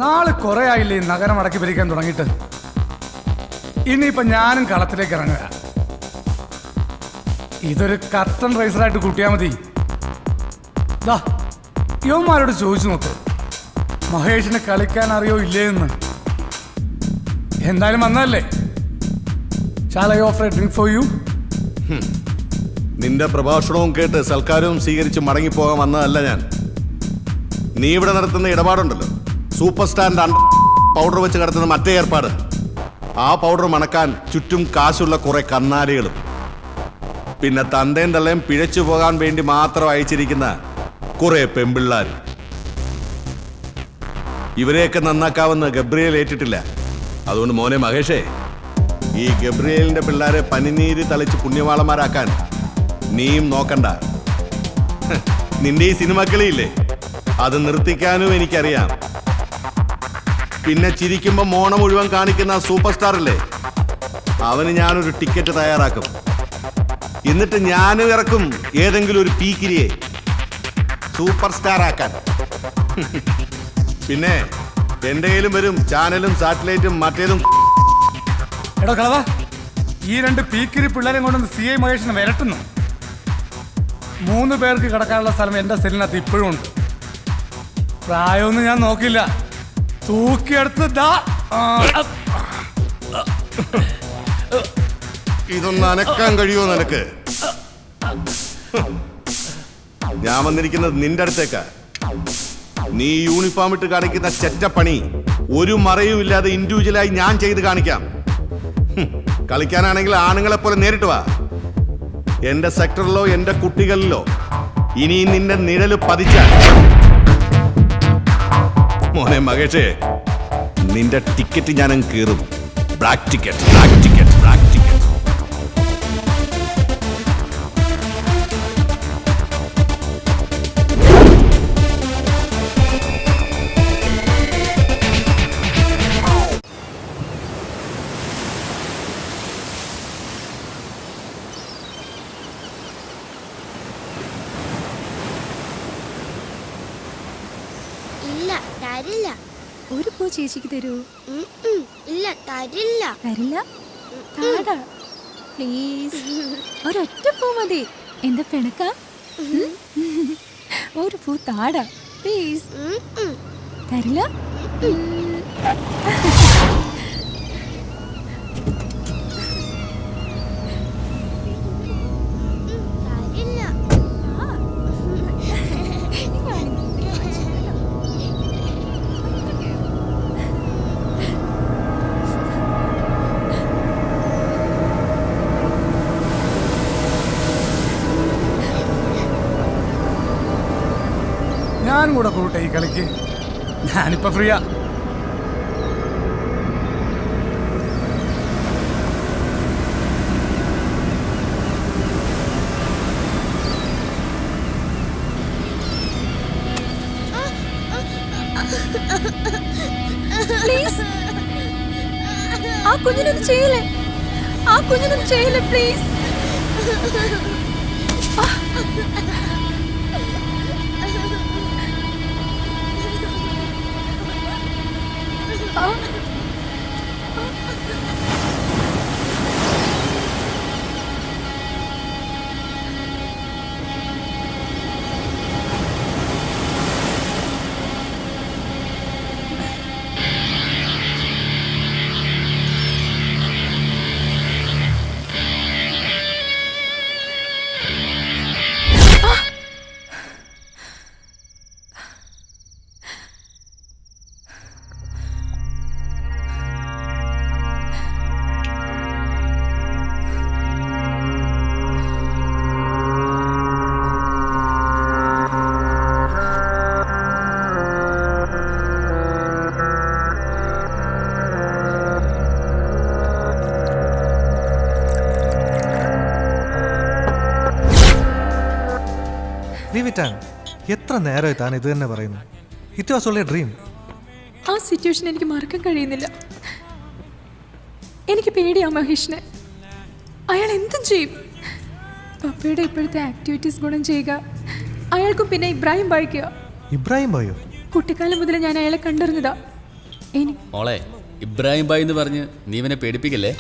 നാളെ കുറെ ആയില്ലേ ഈ നഗരം അടക്കി ഭരിക്കാൻ തുടങ്ങിയിട്ട്. ഇനിയിപ്പൊ ഞാനും കളത്തിലേക്ക് ഇറങ്ങുക. ഇതൊരു കർട്ടൻ റൈസറായിട്ട് കൂട്ടിയാൽ മതി. യുവന്മാരോട് ചോദിച്ചു നോക്ക്, മഹേഷിന് കളിക്കാൻ അറിയോ ഇല്ലേ എന്ന്. എന്തായാലും വന്നതല്ലേ. Shall I offer a drink for you? നിന്റെ പ്രഭാഷണവും കേട്ട് സൽക്കാരവും സ്വീകരിച്ച് മടങ്ങിപ്പോകാൻ വന്നതല്ല ഞാൻ. നീ ഇവിടെ നടത്തുന്ന ഇടപാടുണ്ടല്ലോ, സൂപ്പർ സ്റ്റാറിന്റെ പൗഡർ വെച്ച് കിടത്തുന്ന മറ്റേ ഏർപ്പാട്. ആ പൗഡർ മണക്കാൻ ചുറ്റും കാശുള്ള കുറെ കന്നാലികളും പിന്നെ തന്തയും തള്ളയും പിഴച്ചു പോകാൻ വേണ്ടി മാത്രം അയച്ചിരിക്കുന്ന കുറെ പെമ്പിള്ളാർ. ഇവരെയൊക്കെ നന്നാക്കാവുന്ന ഗബ്രിയേൽ ഏറ്റിട്ടില്ല. അതുകൊണ്ട് മോനെ മഹേഷേ, ഈ ഗബ്രിയേലിന്റെ പിള്ളേരെ പനിനീര് തളിച്ച് പുണ്യവാളന്മാരാക്കാൻ നീയും നോക്കണ്ട. നിന്റെ ഈ സിനിമക്കളിയില്ലേ, അത് നിർത്തിക്കാനും എനിക്കറിയാം. പിന്നെ ചിരിക്കുമ്പോ മോണ മുഴുവൻ കാണിക്കുന്ന സൂപ്പർ സ്റ്റാർ ഇല്ലേ, അവന് ഞാനൊരു ടിക്കറ്റ് തയ്യാറാക്കും. എന്നിട്ട് ഞാനും ഇറക്കും ഏതെങ്കിലും ഒരു പീക്കിരിയെ സൂപ്പർ സ്റ്റാർ ആക്കാൻ. പിന്നെ എന്റെ കയ്യിലും വരും ചാനലും സാറ്റലൈറ്റും മറ്റേതും. എടോ കളവാ, ഈ 2 പീക്കിരി പിള്ളേരെ കൊണ്ടൊന്ന് CI മഹേഷിനെ വരട്ടുന്നു. 3 പേർക്ക് കിടക്കാനുള്ള സ്ഥലം എന്റെ സെല്ലിനകത്ത് ഇപ്പോഴും ഉണ്ട്. പ്രായമൊന്നും ഞാൻ നോക്കില്ല, തൂക്കിയെടുത്ത് ഇതൊന്ന് അനക്കാൻ കഴിയുമോ നിനക്ക്? ഞാൻ വന്നിരിക്കുന്നത് നിന്റെ അടുത്തേക്കാ. നീ യൂണിഫോം ഇട്ട് കാണിക്കുന്ന ചെറ്റപ്പണി ഒരു മറയും ഇല്ലാതെ ഇൻഡിവിജ്വലായി ഞാൻ ചെയ്ത് കാണിക്കാം. കളിക്കാനാണെങ്കിൽ ആണുങ്ങളെ പോലെ നേരിട്ട് വാ. എന്റെ സെക്ടറിലോ എന്റെ കുട്ടികളിലോ ഇനി നിന്റെ നിഴല് പതിച്ചാൽ മോനെ മകേഷേ, നിന്റെ ടിക്കറ്റ് ഞാനും കീറും. Black ticket, black ticket, black ticket. തരില്ല. ഒരു പൂ ചേച്ചിക്ക് തരൂ? ഇല്ല, തരില്ല. തരില്ല? താടാ പ്ലീസ്. ഒരൊറ്റ പൂ മതി. എന്താ പിണക്ക? ഒരു പൂ താടാ പ്ലീസ്. തരില്ല? ഞാനും കൂടെ കൂട്ടെ ഈ കളിക്ക്. ഞാനിപ്പോ ഫ്രീയാ. പ്ലീസ്, ആ കുഞ്ഞിനൊന്നും ചെയ്യല്ലേ, ആ കുഞ്ഞിനൊന്നും ചെയ്യല്ലേ പ്ലീസ്. Leave it an. എത്ര നേരമായി താൻ ഇത് തന്നെ പറയുന്നു? It was only A dream. ആ സിറ്റുവേഷൻ എനിക്ക് മറക്കാൻ കഴിയുന്നില്ല. എനിക്ക് പേടിയാ മഹേഷിനെ. അയാൾ എന്തും ചെയ്യും. പപ്പയുടെ ഇപ്പോഴത്തെ ആക്ടിവിറ്റീസ് ഗുണം ചെയ്യുക, അയാൾക്കും പിന്നെ ഇബ്രാഹിം ബായിക്കുക. ഇബ്രാഹിം ബായോ? കുട്ടിക്കാലം മുതൽ ഞാൻ അയാളെ കണ്ടറിഞ്ഞതാ. മോളെ, ഇബ്രാഹിം ബായി എന്ന് പറഞ്ഞ് നീ ഇവനെ പേടിപ്പിക്കല്ലേ?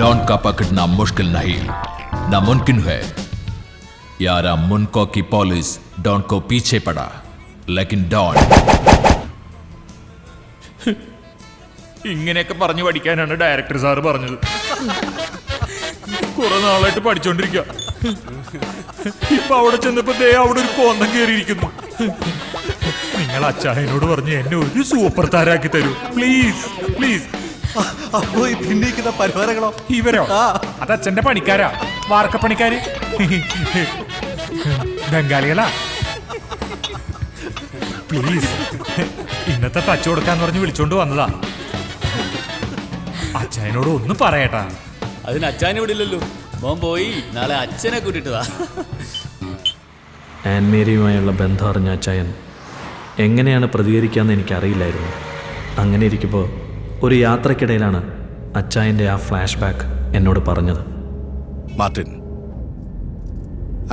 डॉन का पकड़ना मुश्किल नहीं, नामुमकिन है यार. मुनको की पुलिस डॉन को पीछे पड़ा, लेकिन डॉन ഇങ്ങനെയൊക്കെ പറഞ്ഞു പഠിക്കാനാണ് ഡയറക്ടർ സാറ് പറഞ്ഞത്. കുറെ നാളായിട്ട് പഠിച്ചോണ്ടിരിക്കുക. ഇപ്പൊ അവിടെ ചെന്നപ്പോ അവിടെ ഒരു കോന്തം കയറിയിരിക്കുന്നു. നിങ്ങൾ അച്ചായനോട് പറഞ്ഞ് എന്നെ ഒരു സൂപ്പർ താരാക്കി തരൂ പ്ലീസ് പ്ലീസ്. അപ്പോ ഈ പിന്നിരിക്കുന്ന പരിവാരങ്ങളോ? ഇവരോ? അത് അച്ഛന്റെ പണിക്കാരാ, വാർക്കപ്പണിക്കാര്, ബംഗാളികളാ. പ്ലീസ്, ഇന്നത്തെ ടച്ച് കൊടുക്കാന്ന് പറഞ്ഞ് വിളിച്ചോണ്ട് വന്നതാ. അച്ചായനോട് ഒന്നും പറയട്ടാ. അതിന് അച്ചായനെ വിടില്ലല്ലോ. മോൻ പോയി നാളെ അച്ഛനെ കൂട്ടിട്ട് വാ. ആൻമേരിയുമായുള്ള ബന്ധം അറിഞ്ഞ അച്ചായൻ എങ്ങനെയാണ് പ്രതികരിക്കാമെന്ന് എനിക്കറിയില്ലായിരുന്നു. അങ്ങനെ ഇരിക്കുമ്പോൾ ഒരു യാത്രക്കിടയിലാണ് അച്ചായൻ്റെ ആ ഫ്ലാഷ് ബാക്ക് എന്നോട് പറഞ്ഞത്. മാർട്ടിൻ,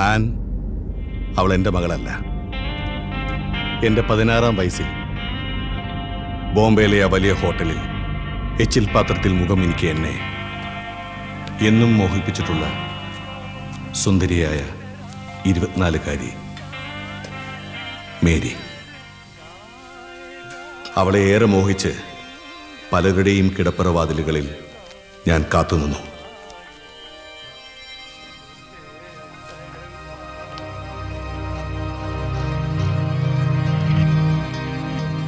ആൻ അവൾ എൻ്റെ മകളല്ല. എൻ്റെ 16-ാം വയസ്സിൽ ബോംബെയിലെ ആ വലിയ ഹോട്ടലിൽ എച്ചിൽ പാത്രത്തിൽ മുഖം എനിക്ക് എന്നെ എന്നും മോഹിപ്പിച്ചിട്ടുള്ള സുന്ദരിയായ 24-കാരി മേരി. അവളെ ഏറെ മോഹിച്ച് പലരുടെയും കിടപ്പറവാതിലുകളിൽ ഞാൻ കാത്തുനിന്നു.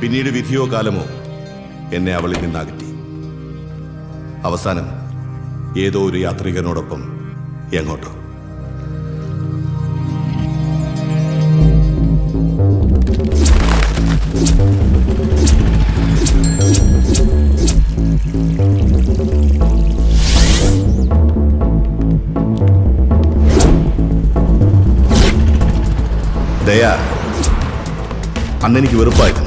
പിന്നീട് വിധിയോ കാലമോ എന്നെ അവളിൽ നിന്നകറ്റി. അവസാനം ഏതോ ഒരു യാത്രികനോടൊപ്പം എങ്ങോട്ടോ. ദയാ, അന്നെനിക്ക് വെറുപ്പായിരുന്നു.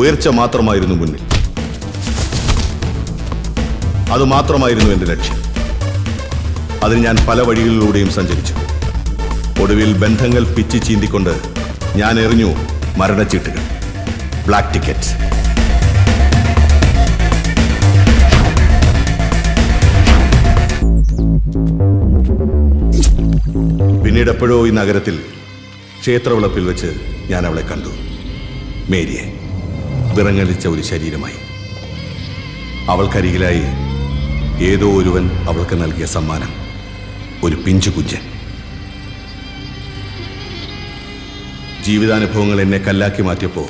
ഉയർച്ച മാത്രമായിരുന്നു മുന്നിൽ. അതുമാത്രമായിരുന്നു എൻ്റെ ലക്ഷ്യം. അതിന് ഞാൻ പല വഴികളിലൂടെയും സഞ്ചരിച്ചു. ഒടുവിൽ ബന്ധങ്ങൾ പിച്ചി ചീന്തിക്കൊണ്ട് ഞാൻ എറിഞ്ഞു മരണച്ചീട്ടുകൾ, ബ്ലാക്ക് ടിക്കറ്റ്. പിന്നീട് എപ്പോഴോ ഈ നഗരത്തിൽ ക്ഷേത്രവിളപ്പിൽ വെച്ച് ഞാൻ അവളെ കണ്ടു. മേരിയെ, വിറങ്ങലിച്ച ഒരു ശരീരമായി. അവൾക്കരികിലായി ഏതോ ഒരുവൻ അവൾക്ക് നൽകിയ സമ്മാനം, ഒരു പിഞ്ചു കുഞ്ഞൻ. ജീവിതാനുഭവങ്ങൾ എന്നെ കല്ലാക്കി മാറ്റിയപ്പോൾ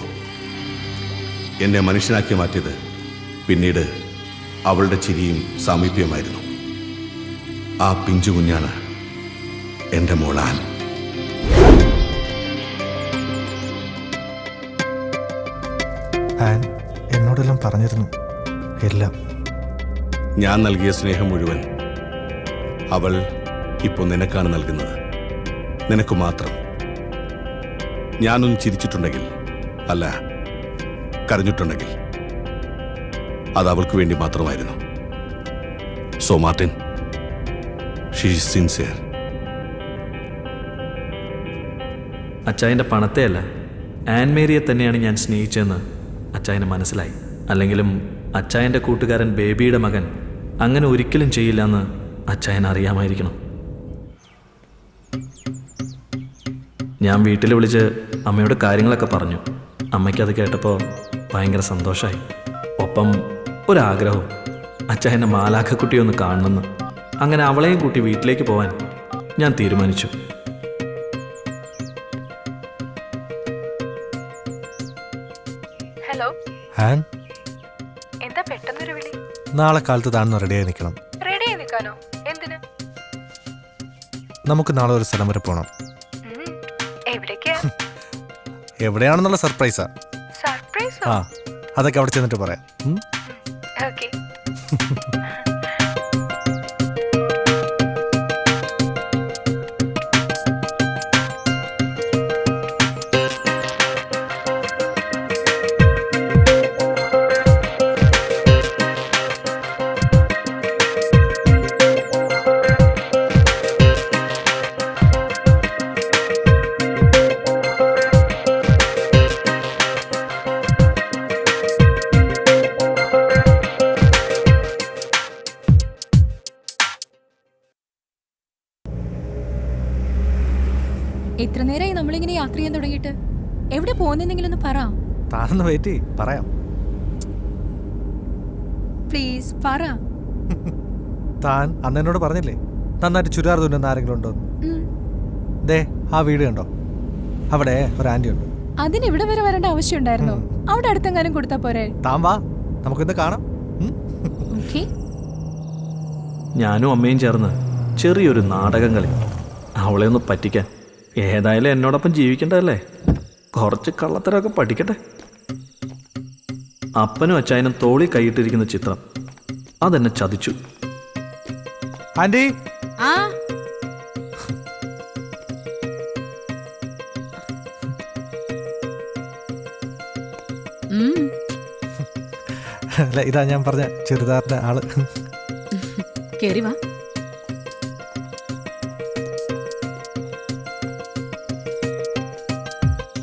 എന്നെ മനുഷ്യനാക്കി മാറ്റിയത് പിന്നീട് അവളുടെ ചിരിയും സാമീപ്യമായിരുന്നു. ആ പിഞ്ചു കുഞ്ഞാണ് എൻ്റെ മോളാൻ. ആൻ എന്നോടെല്ലാം പറഞ്ഞിരുന്നു, എല്ലാം. ഞാൻ നൽകിയ സ്നേഹം മുഴുവൻ അവൾ ഇപ്പോൾ നിനക്കാണ് നൽകുന്നത്. നിനക്ക് മാത്രം. ഞാനൊന്ന് ചിരിച്ചിട്ടുണ്ടെങ്കിൽ, അല്ല കരഞ്ഞിട്ടുണ്ടെങ്കിൽ, അത് അവൾക്ക് വേണ്ടി മാത്രമായിരുന്നു. So Martin, she is sincere. അച്ചായൻ്റെ പണത്തെയല്ല, ആൻമേരിയെ തന്നെയാണ് ഞാൻ സ്നേഹിച്ചതെന്ന് അച്ചായന് മനസ്സിലായി. അല്ലെങ്കിലും അച്ചായൻ്റെ കൂട്ടുകാരൻ ബേബിയുടെ മകൻ അങ്ങനെ ഒരിക്കലും ചെയ്യില്ലെന്ന് അച്ചായൻ അറിയാമായിരിക്കണം. ഞാൻ വീട്ടിൽ വിളിച്ച് അമ്മയോട് കാര്യങ്ങളൊക്കെ പറഞ്ഞു. അമ്മയ്ക്കത് കേട്ടപ്പോൾ ഭയങ്കര സന്തോഷമായി. ഒപ്പം ഒരാഗ്രഹവും, അച്ചായൻ്റെ മാലാഖക്കുട്ടിയെ ഒന്ന് കാണണമെന്ന്. അങ്ങനെ അവളെയും കൂട്ടി വീട്ടിലേക്ക് പോവാൻ ഞാൻ തീരുമാനിച്ചു. ഹലോ, ആൻ, എന്താ പെട്ടെന്നൊരു വിളി? നാളെ കാലത്ത് താഴ്ന്ന് റെഡിയായി നിൽക്കണം. റെഡിയായി നിൽക്കാനോ? എന്തിന്? നമുക്ക് നാളെ ഒരു സ്ഥലം വരെ പോകണം. എവിടേക്കാ? എവിടെയാണെന്നുള്ള സർപ്രൈസാ. സർപ്രൈസോ? ആ, അതൊക്കെ അവിടെ ചെന്നിട്ട് പറയാം. ഓക്കേ. എത്ര നേരമായി നമ്മളിങ്ങനെ യാത്ര ചെയ്യാൻ തുടങ്ങിയിട്ട്? എവിടെ പോകുന്നെങ്കിലും ഒന്ന് പറ. താനൊന്ന് വെയിറ്റ് ചെയ്യ്, പറയാം. പ്ലീസ് പറ. താൻ അന്ന് എന്നോട് പറഞ്ഞില്ലേ നന്നായിട്ട് ചുരിദാർ തുന്നുന്ന ആരെങ്കിലും ഉണ്ടോ? ദേ ആ വീട് കണ്ടോ? അവിടെ ഒരു ആന്റി ഉണ്ട്. അതിന് ഇവിടെ വരെ വരേണ്ട ആവശ്യം ഉണ്ടായിരുന്നോ? അവിടെ അടുത്തെങ്ങാനും കൊടുത്താ പോരെ? താൻ വാ, നമുക്കിന്ന് കാണാം. ഓക്കേ. ഞാനും അമ്മയും ചേർന്ന് ചെറിയൊരു നാടകം കളി, അവളെ ഒന്ന് പറ്റിക്കാൻ. ഏതായാലും എന്നോടൊപ്പം ജീവിക്കേണ്ടതല്ലേ, കുറച്ച് കള്ളത്തരമൊക്കെ പഠിക്കട്ടെ. അപ്പനും അച്ചായനും തോളി കൈയിട്ടിരിക്കുന്ന ചിത്രം അതെന്നെ ചതിച്ചു. ആന്റി, അല്ല ഇതാ ഞാൻ പറഞ്ഞ ചെറുതാറിന്റെ ആള്. കേറി വാ.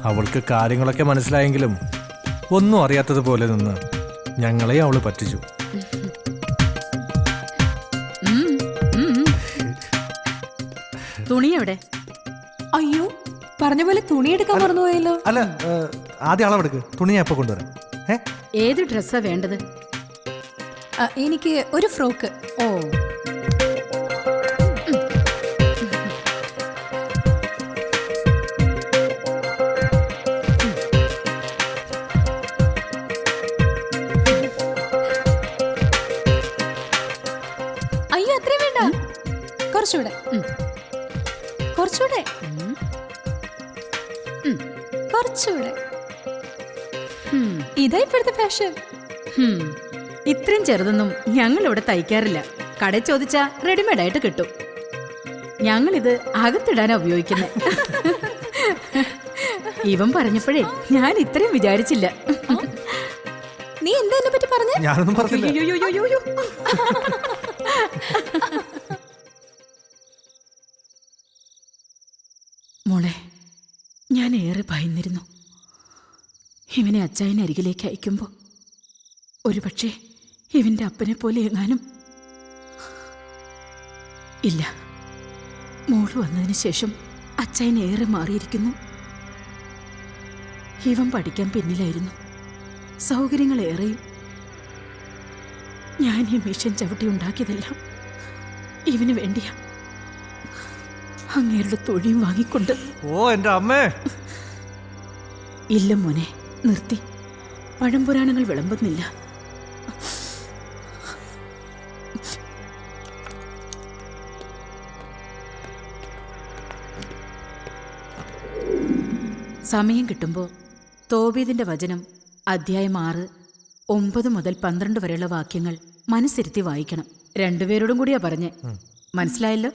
അവൾക്ക് കാര്യങ്ങളൊക്കെ മനസ്സിലായെങ്കിലും ഒന്നും അറിയാത്തതുപോലെ നിന്ന് ഞങ്ങളെയും അവള് പറ്റിച്ചു. തുണി എവിടെ? അയ്യോ, പറഞ്ഞ പോലെ തുണി എടുക്കാൻ മറന്നുപോയല്ലോ. അല്ല, ആദ്യം അളവെടുക്ക്, തുണി ഞാൻ ഇപ്പൊ കൊണ്ടുവരാം. ഏത് ഡ്രസ്സാ വേണ്ടത്? എനിക്ക് ഒരു ഫ്രോക്ക്. ഓ, അയ്യോ അത്രയും വേണ്ട, കുറച്ചുകൂടെ, കുറച്ചുകൂടെ, കുറച്ചുകൂടെ. ഇതാ ഇപ്പോഴത്തെ ഫാഷൻ. ഇത്രയും ചെറുതൊന്നും ഞങ്ങൾ ഇവിടെ തയ്ക്കാറില്ല. കടയിൽ ചോദിച്ചാ റെഡിമെയ്ഡ് ആയിട്ട് കിട്ടും. ഞങ്ങളിത് അകത്തിടാനാ ഉപയോഗിക്കുന്നത്. ഇവൻ പറഞ്ഞപ്പോഴേ ഞാൻ ഇത്രയും വിചാരിച്ചില്ല. നീ എന്താ എന്നെ പറ്റി പറഞ്ഞേ? ഞാനൊന്നും പറഞ്ഞില്ല. അയ്യോ. മോളെ, ഞാൻ ഏറെ ഭയന്നിരുന്നു. ഇവനെ അച്ചായനെ അരികിലേക്ക് അയക്കുമ്പോൾ ഒരുപക്ഷെ ഇവന്റെ അപ്പനെ പോലെ എങ്ങാനും. ഇല്ല, മോള് വന്നതിന് ശേഷം അച്ചായൻ ഏറെ മാറിയിരിക്കുന്നു. ഇവൻ പഠിക്കാൻ പിന്നിലായിരുന്നു, സൗകര്യങ്ങളേറെയും. ഞാൻ ഈ മിഷൻ ചവിട്ടി ഉണ്ടാക്കിയതെല്ലാം ഇവന് വേണ്ടിയാ. അങ്ങേരുടെ തൊഴിയും വാങ്ങിക്കൊണ്ട്. ഓ എന്റെ അമ്മേ! ഇല്ല മോനെ, നിർത്തി. പഴംപുരാണങ്ങൾ വിളമ്പുന്നില്ല. സമയം കിട്ടുമ്പോൾ തോബീദിന്റെ വചനം അധ്യായം 6, 9 മുതൽ 12 വരെയുള്ള വാക്യങ്ങൾ മനസ്സിരുത്തി വായിക്കണം. രണ്ടുപേരോടും കൂടിയാ പറഞ്ഞേ. മനസ്സിലായല്ലോ?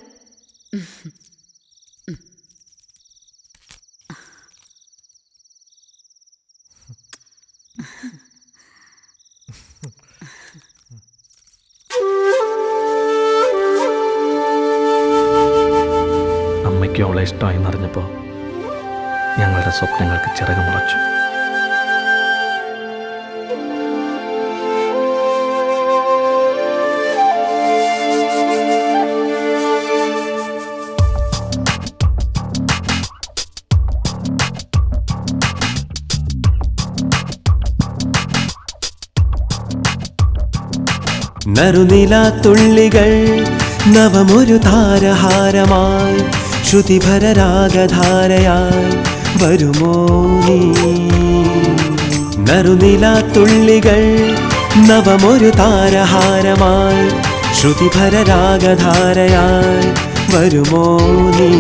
അമ്മയ്ക്ക് അവളെ ഇഷ്ടമായി എന്നറിഞ്ഞപ്പോൾ ഞങ്ങളുടെ സ്വപ്നങ്ങൾക്ക് ചിറക് മുളച്ചു. നറുനിലാത്തുള്ളികൾ നവമൊരു താരഹാരമായി ശ്രുതിഭരരാഗധാരയായി വരുമോ നീ? നറുനിലാത്തുള്ളികൾ നവമൊരു താരഹാരമായി ശ്രുതിഭരരാഗധാരയായി വരുമോ നീ?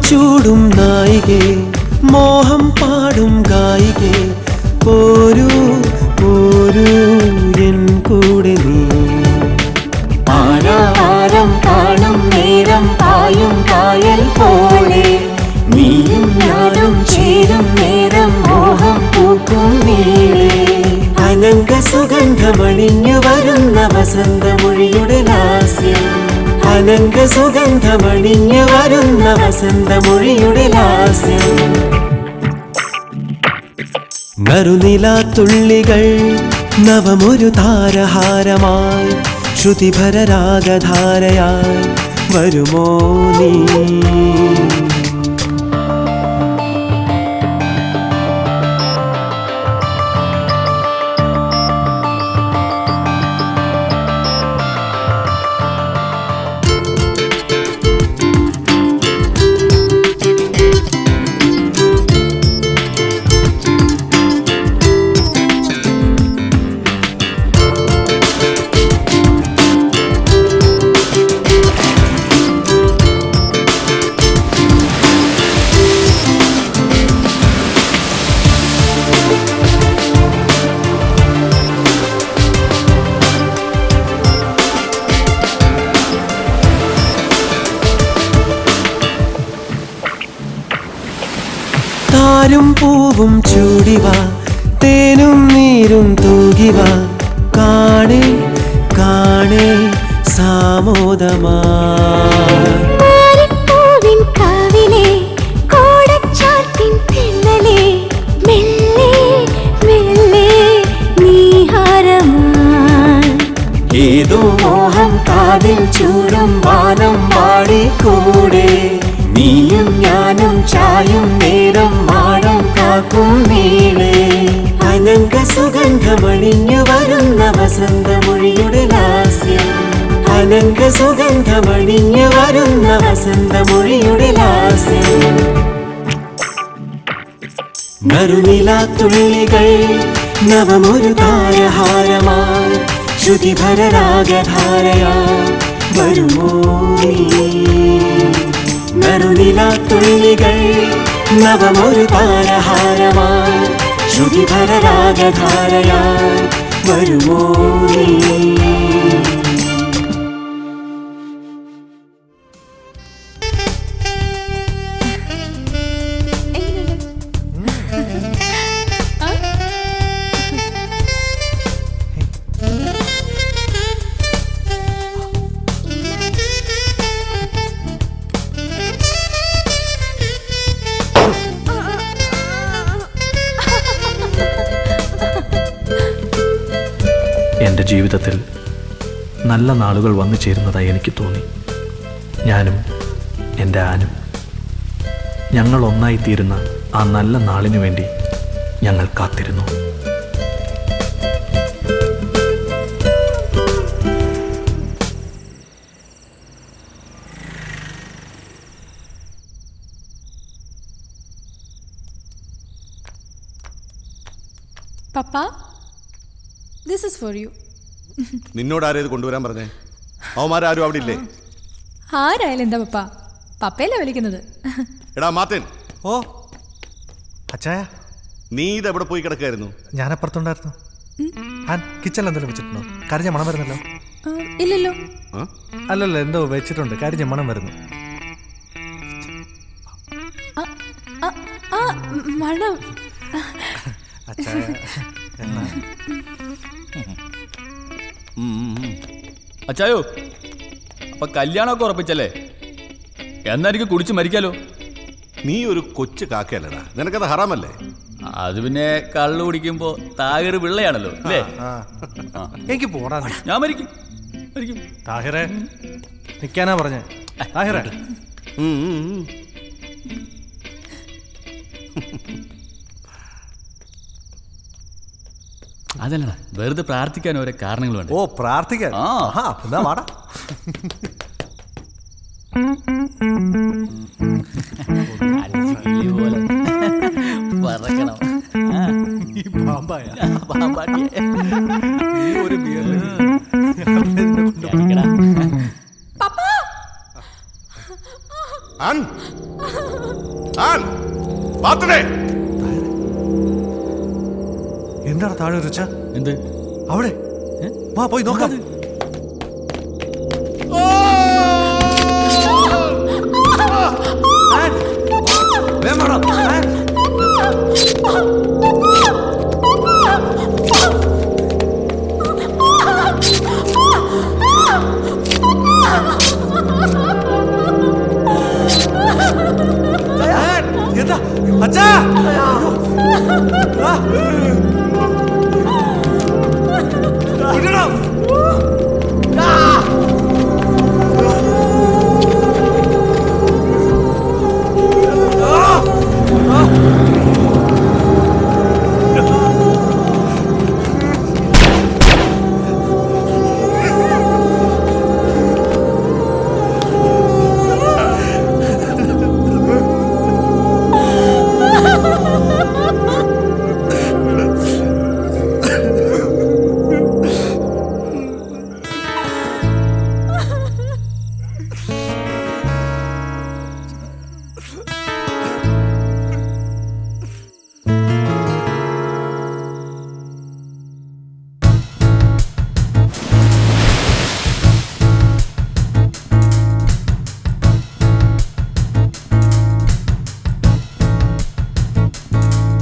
ചൂടും നായികേ, മോഹം പാടും ഗായികേ, പോരൂ പോരൂ എൻ കൂടെ നീ. ആരാവാരം കാണും നേരം പായും കായൽ പോലെ നീയും ഞാനും ചേരും നേരം മോഹം പൂക്കും നീളേ. അനങ്ക സുഗന്ധമണിഞ്ഞു വരുന്ന വസന്തമൊഴിയുടെ ലാസ്യം, അനങ്ക സുഗന്ധമണിഞ്ഞു വരുന്ന വസന്തമൊഴിയുടെ ലാസ്യം. നറുനിലാത്തുള്ളികൾ നവമൊരു താരഹാരമായി ശ്രുതിഭരരാഗധാരയായി വരുമോ നീ? താരും പൂവും ചൂടിവ, തേനും നീരും തൂകിവ, കാണേ കാണേ ഏതോ മോഹം കാതിൽ ചൂടും വാനം പാടിക്കൂടെ, നീയും ഞാനും ചായും നേരം മാടം കാക്കും നീളേ. അനങ്ക സുഗന്ധമണിഞ്ഞു വരുന്ന വസന്തമൊഴിയുടെ ലാസ്യം, അനങ്ക സുഗന്ധമണിഞ്ഞു വരുന്ന വസന്തമൊഴിയുടെ ലാസ്യം. നറുനിലാത്തുള്ളികൾ നവമൊരു താരഹാരമായി ശ്രുതിഭരരാഗധാരയായി വരുമോ നീ നറുനിലാത്തുള്ളികൾ നവമൊരു താരഹാരമായി ശ്രുതിഭരരാഗധാരയായി വരുമോ നീ എൻ്റെ ജീവിതത്തിൽ നല്ല നാളുകൾ വന്നു ചേരുന്നതായി എനിക്ക് തോന്നി. ഞാനും എൻ്റെ ആനും ഞങ്ങൾ ഒന്നായിത്തീരുന്ന ആ നല്ല നാളിനു വേണ്ടി ഞങ്ങൾ കാത്തിരുന്നു. പപ്പ, ദിസ് ഇസ് ഫോർ യു. നിന്നോട് ആരും ഇത് കൊണ്ടുവരാൻ പറഞ്ഞേ? അവന്മാരും അവിടെ ഇല്ലേ? ആരായാലും എന്താ പപ്പ, പപ്പയല്ലേ വിളിക്കുന്നത്. എടാ മാത്തൻ. ഓ അച്ചായ, നീ ഇത് എവിടെ പോയി കിടക്കായിരുന്നു? ഞാൻ അപ്പുറത്തുണ്ടായിരുന്നു. കിച്ചണിൽ എന്തെങ്കിലും വെച്ചിട്ടുണ്ടോ? കരിഞ്ഞ മണം വരുന്നല്ലോ. ഇല്ലല്ലോ. അല്ലല്ലോ, എന്തോ വെച്ചിട്ടുണ്ട്, കരിഞ്ഞ മണം വരുന്നു. മണം. അച്ചായ അച്ചായോ, അപ്പൊ കല്യാണമൊക്കെ ഉറപ്പിച്ചല്ലേ? എന്നാ എനിക്ക് കുടിച്ച് മരിക്കാലോ. നീ ഒരു കൊച്ചു കാക്കയല്ലടാ, നിനക്കത് ഹറാമല്ലേ? അത് പിന്നെ കള്ളു കുടിക്കുമ്പോ താഹിർ പിള്ളയാണല്ലോ അല്ലേ? എനിക്ക് പോടാ. ഞാൻ മരിക്കും മരിക്കും. താഹിറെ നിൽക്കാനാ പറഞ്ഞേ. താഹിറെ അതല്ലടാ, വെറുതെ പ്രാർത്ഥിക്കാൻ ഓരോ കാരണങ്ങൾ വേണ്ട. ഓ പ്രാർത്ഥിക്കാൻ. എന്നാ വാടാ. എന്താണ് താഴെ ഒരു എന്ത് അവിടെ? വാ പോയി നോക്കാം. എന്താ അച്ഛാ?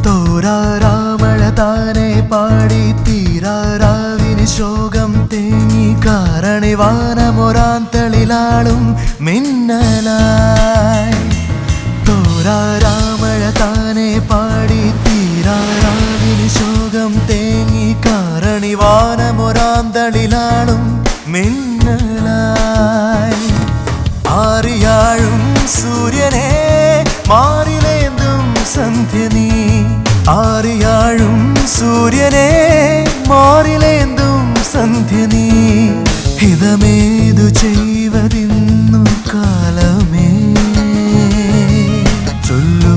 തോരാരാമഴ താനെ പാടി തീരാറാവിന് ശോകം തേങ്ങി കാരണിവാനമൊരാന്തളിലാളും മിന്നലായി. തോരാരാമഴ താനെ പാടി തീരാറാവിന് ശോകം തേങ്ങി കാരണിവാനമൊരാന്തളിലാളും മിന്നലായി. ആറിയാഴും സൂര്യനെ മാറിലേന്തും സന്ധ്യ നീ. ആറിയാഴും സൂര്യനെ മാറിലേന്തും സന്ധ്യ നീ. ഹിതമേതു ചെയ്വതിന്നു കാലമേ ചൊല്ലൂ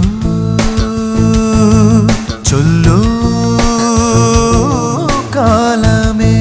ചൊല്ലൂ കാലമേ.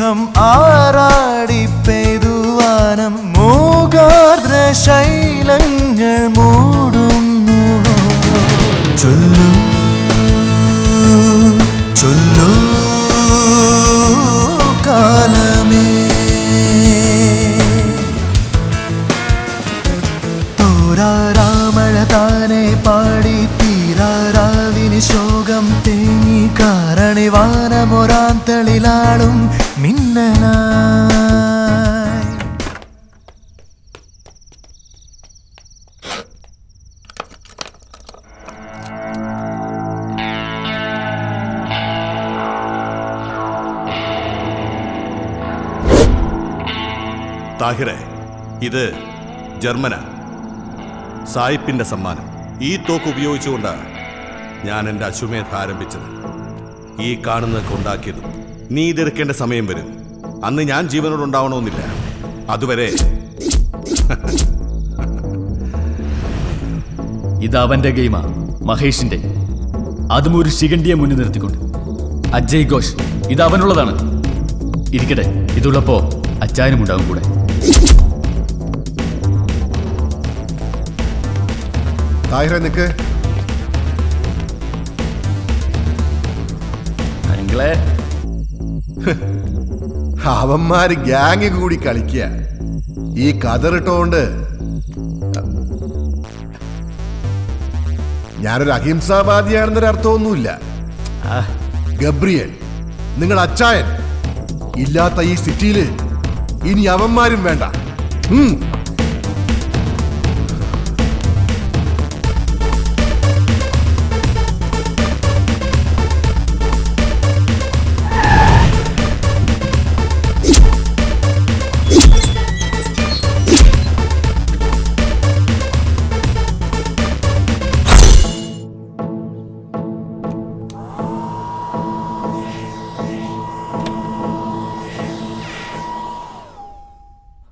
സ്നേഹം ആറാടി പെയ്തുവാനം മൂകാർദ്ര ശൈലങ്ങൾ മൂടുന്നു ചൊല്ലു ചൊല്ലു കാലമേ തോരാരാമഴ താനെ പാടി തീരാരാവിന് ശോകം തേങ്ങി കാരണിവാനമൊരാന്തളിലാളും മിന്നലായി താഹിറെ, ഇത് ജർമ്മന സായിപ്പിന്റെ സമ്മാനം. ഈ തോക്ക് ഉപയോഗിച്ചുകൊണ്ടാണ് ഞാൻ എൻ്റെ അശ്വമേധ ആരംഭിച്ചത്. ഈ കാണുന്നതൊക്കെ ഉണ്ടാക്കിയതും. നീ ഇതെടുക്കേണ്ട സമയം വരും. അന്ന് ഞാൻ ജീവനോടുണ്ടാവണമെന്നില്ല. അതുവരെ ഇത് അവന്റെ ഗെയിമാ, മഹേഷിന്റെ. അതും ഒരു ശിഖണ്ഡിയെ മുന്നിൽ നിർത്തിക്കൊണ്ട്. അജയ് ഘോഷ്, ഇത് അവനുള്ളതാണ്. ഇരിക്കട്ടെ, ഇതുള്ളപ്പോ അച്ചായനും ഉണ്ടാവും കൂടെ. താഹിറെ നിക്ക്. അവന്മാര് ഗ്യാങ് കൂടി കളിക്കുക. ഈ കതറിട്ടോണ്ട് ഞാനൊരു അഹിംസാവാദിയാണെന്നൊരു അർത്ഥമൊന്നുമില്ല. ഗബ്രിയേൽ, നിങ്ങൾ അച്ചായൻ ഇല്ലാത്ത ഈ സിറ്റിയില് ഇനി അവന്മാരും വേണ്ട.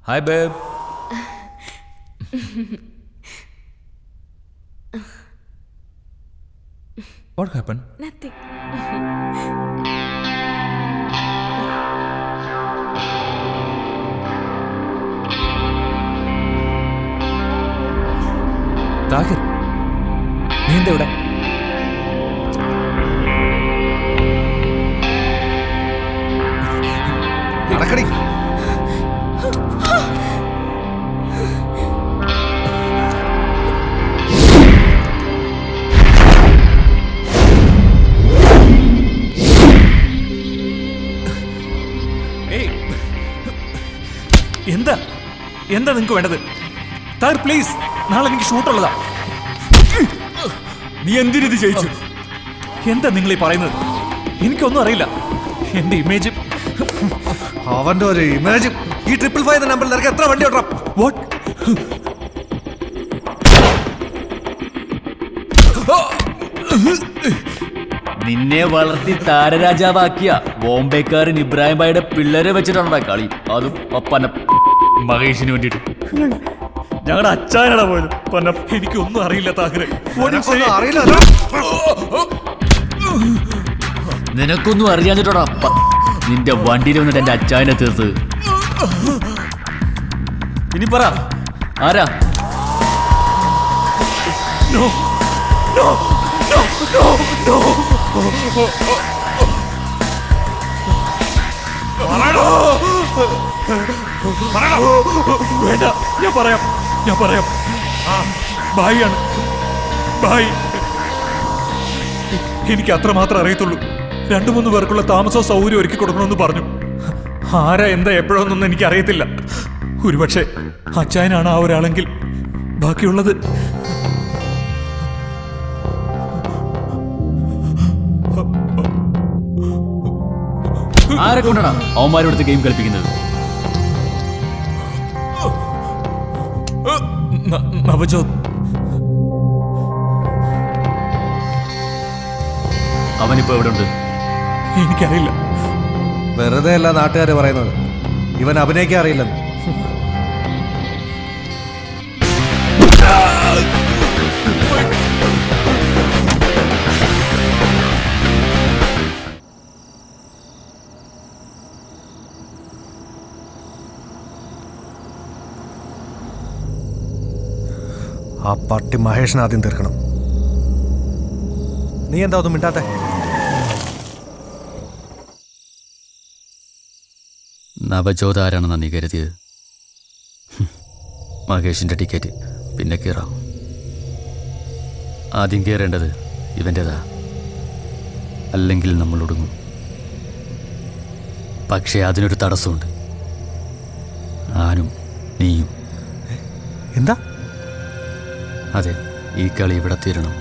Hi, babe. What happened? Nothing. Thahir, നീ എന്താ ഇവിടെ? നടക്കടി. എന്താ എന്താ നിങ്ങക്ക് വേണ്ടത്? താഹിർ പ്ലീസ്, നാളെ എനിക്ക് ഷൂട്ടുള്ളതാ. നീ എന്തിനിത് ചെയ്യിച്ചു? എന്താ നിങ്ങൾ ഈ പറയുന്നത്? എനിക്കൊന്നും അറിയില്ല. എന്റെ ഇമേജ്, അവന്റെ ഒരു ഇമേജ്. ഈ 555 നമ്പറിൽ നിനക്ക് എത്ര വണ്ടി ഓടാം? വാട്ട്? നിന്നെ വളർത്തി താരരാജാവാക്കിയ ബോംബെക്കാരൻ ഇബ്രാഹിം ഭായിയുടെ പിള്ളേരെ വെച്ചിട്ടാണ് കളി. അതും പന്ന മഹേഷിന് വേണ്ടിട്ട്. ഞങ്ങളുടെ അച്ചായനടാ പോയത്. എനിക്കൊന്നും അറിയില്ല താഹിറെ. നിനക്കൊന്നും അറിയാഞ്ഞിട്ടോടാ നിന്റെ വണ്ടിയിൽ വന്നിട്ട് എന്റെ അച്ചായനെ തീർത്ത്. ഇനി പറ, ആരാ? No, no, no, no, no. വേണ്ട, ഞാൻ പറയാം. ഭായിയാണ്, ഭായി. എനിക്ക് അത്രമാത്രം അറിയത്തുള്ളൂ. 2-3 പേർക്കുള്ള താമസവും സൗകര്യം ഒരുക്കി കൊടുക്കണമെന്ന് പറഞ്ഞു. ആരാ എന്താ എപ്പോഴൊന്നും എനിക്ക് അറിയത്തില്ല. ഒരുപക്ഷെ അച്ചായനാണ് ആ ഒരാളെങ്കിൽ ബാക്കിയുള്ളത് ആരെ കൊണ്ടാണ് അവന്മാരോടുത്ത് ഗെയിം കളിപ്പിക്കുന്നത്? നവജോത്. അവനിപ്പോ എവിടെ ഉണ്ട്? എനിക്കറിയില്ല. വെറുതെ അല്ല നാട്ടുകാര് പറയുന്നത്. ഇവൻ അഭിനയിക്കാൻ അറിയില്ലെന്ന്. ആ പട്ടി മഹേഷിനെ ആദ്യം തീർക്കണം. നീ എന്താ ഒന്നും മിണ്ടാത്തെ? നവജോത ആരാണെന്നാ നീ കരുതിയത്? മഹേഷിൻ്റെ ടിക്കറ്റ് പിന്നെ കയറാം. ആദ്യം കയറേണ്ടത് ഇവൻ്റെതാ, അല്ലെങ്കിൽ നമ്മൾ ഒടുങ്ങും. പക്ഷേ അതിനൊരു തടസ്സമുണ്ട്. ആനും നീയും. എന്താ? അതെ, ഈ കളി ഇവിടെ തീരണം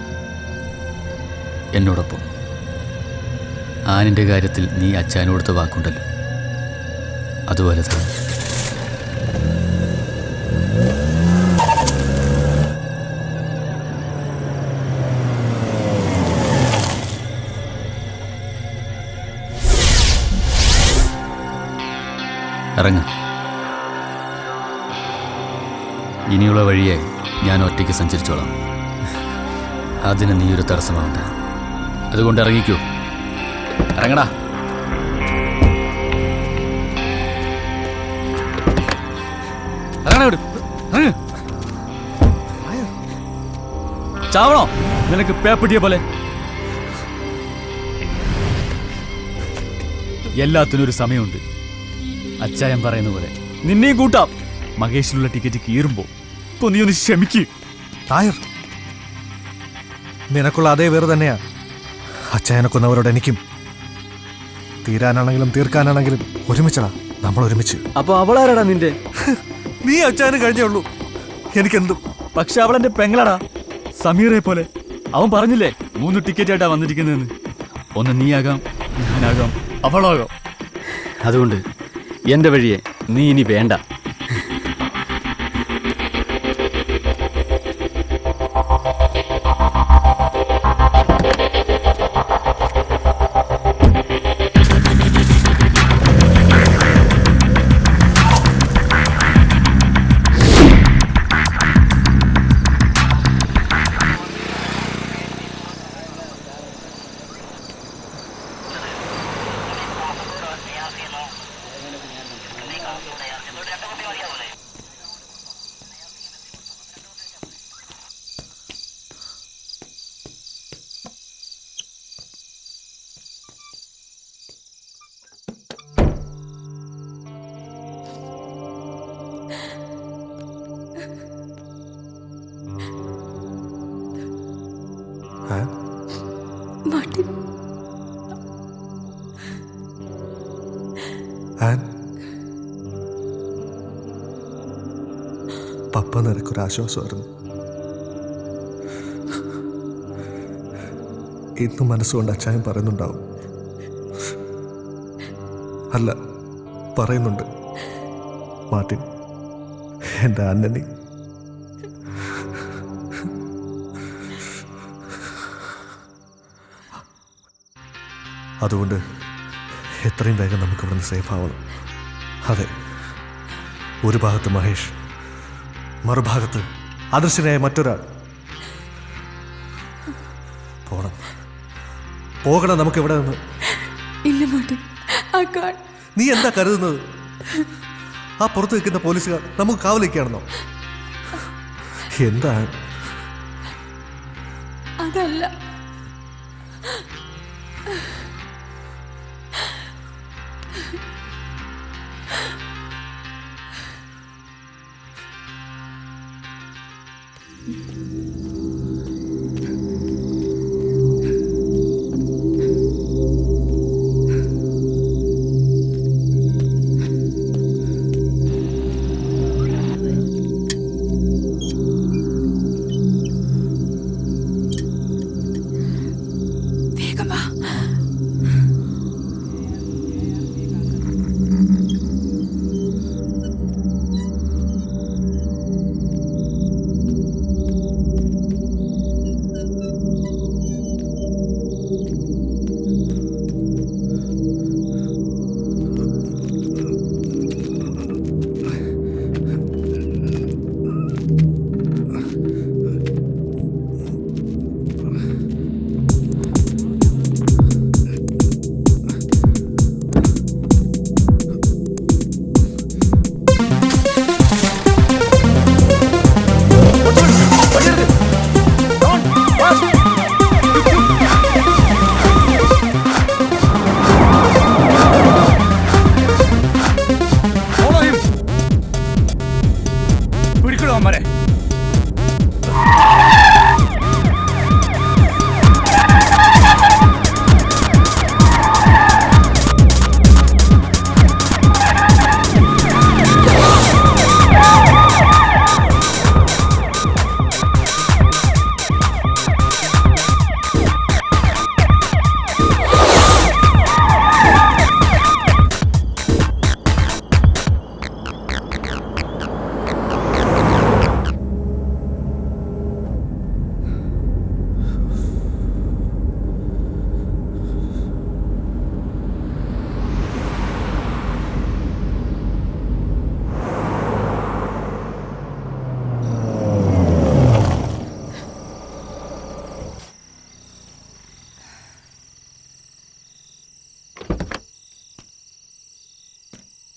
എന്നോടൊപ്പം. ആനിൻ്റെ കാര്യത്തിൽ നീ അച്ഛനോടുത്ത വാക്കുണ്ടല്ലോ, അതുപോലെ തന്നെ. ഇറങ്ങ. ഇനിയുള്ള വഴിയെ ഞാൻ ഒറ്റയ്ക്ക് സഞ്ചരിച്ചോളാം. അതിന് നീ ഒരു തടസ്സമാവണ്ട. അതുകൊണ്ട് ഇറങ്ങിക്കോ. ഇറങ്ങടാ. ചാവണോ നിനക്ക് പേപ്പിട്ടിയ പോലെ? എല്ലാത്തിനും ഒരു സമയമുണ്ട്. അച്ചായൻ പറയുന്ന പോലെ നിന്നെയും കൂട്ടാം. മഹേഷിലുള്ള ടിക്കറ്റ് കീറുമ്പോ ഇപ്പൊ നീ ഒന്ന് ക്ഷമിക്ക്. തായർ, നിനക്കുള്ള അതേ വേറെ തന്നെയാ അച്ചായനെ കൊന്നവരോട് എനിക്കും. തീരാനാണെങ്കിലും തീർക്കാനാണെങ്കിലും ഒരുമിച്ചടാ, നമ്മൾ ഒരുമിച്ച്. അപ്പൊ അവളാരാടാ നിന്റെ? നീ അച്ചായന് കഴിഞ്ഞേ ഉള്ളൂ, എനിക്കെന്തും. പക്ഷെ അവളെന്റെ പെങ്ങളാടാ, സമീറെ പോലെ. അവൻ പറഞ്ഞില്ലേ 3 ടിക്കറ്റ് ആയിട്ടാ വന്നിരിക്കുന്നതെന്ന്. ഒന്ന് നീയാകാം, ഞാനാകാം, അവളാകാം. അതുകൊണ്ട് എന്റെ വഴിയെ നീ ഇനി വേണ്ട. പപ്പ നിനക്കൊരാശ്വാസമായിരുന്നു. ഇന്നും മനസ്സുകൊണ്ട് അച്ചായൻ പറയുന്നുണ്ടാവും. അല്ല, പറയുന്നുണ്ട്. മാർട്ടിൻ, എൻ്റെ അന്നനി. അതുകൊണ്ട് എത്രയും വേഗം നമുക്ക് ഇവിടുന്ന് സേഫ് ആവണം. അതെ, ഒരു ഭാഗത്ത് മഹേഷ്, മറുഭാഗത്ത് അദൃശ്യനായ മറ്റൊരാൾ. പോകണം നമുക്ക് ഇവിടെ നിന്ന്. ഇല്ല മാർട്ടിൻ, നീ എന്താ കരുതുന്നത്? ആ പുറത്ത് നിൽക്കുന്ന പോലീസുകാർ നമുക്ക് കാവലിക്കുകയാണെന്നോ? എന്താ? അതല്ല,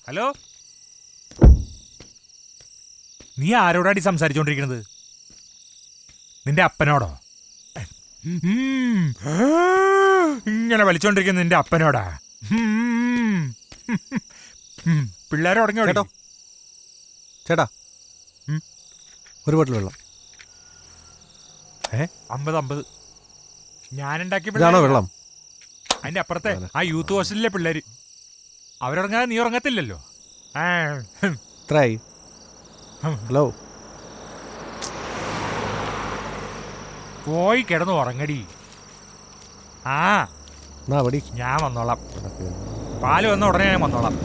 ഹലോ, നീ ആരോടാടി സംസാരിച്ചോണ്ടിരിക്കുന്നത്? നിന്റെ അപ്പനോടോ? ഇങ്ങനെ വലിച്ചോണ്ടിരിക്കുന്ന നിന്റെ അപ്പനോടാ? പിള്ളേരെ ഉടങ്ങിയോ? ചേട്ടാ, ഒരു ബോട്ടിൽ വെള്ളം. 50 ഞാനുണ്ടാക്കിയ ഇതാണോ വെള്ളം? അതിന്റെ അപ്പുറത്തെ ആ യൂത്ത് ഹോസ്റ്റലിലെ പിള്ളേര്. അവരുറങ്ങാതെ നീ ഉറങ്ങത്തില്ലല്ലോ. എത്രയായി? ഹലോ, പോയി കിടന്നു ഉറങ്ങടി. ഞാൻ വന്നോളാം. പാല് വന്ന ഉടനെ ഞാൻ വന്നോളാം.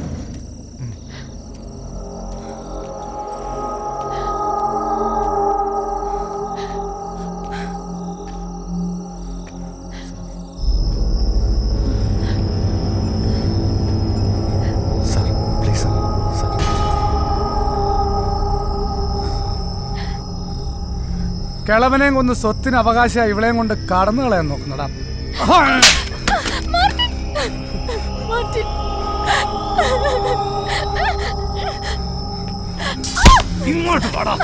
കിളവനെയും കൊന്ന് സ്വത്തിന് അവകാശമായി ഇവളെയും കൊണ്ട് കടന്നു കളയാൻ നോക്കുന്നടാ. ഇങ്ങോട്ട് പാടാ.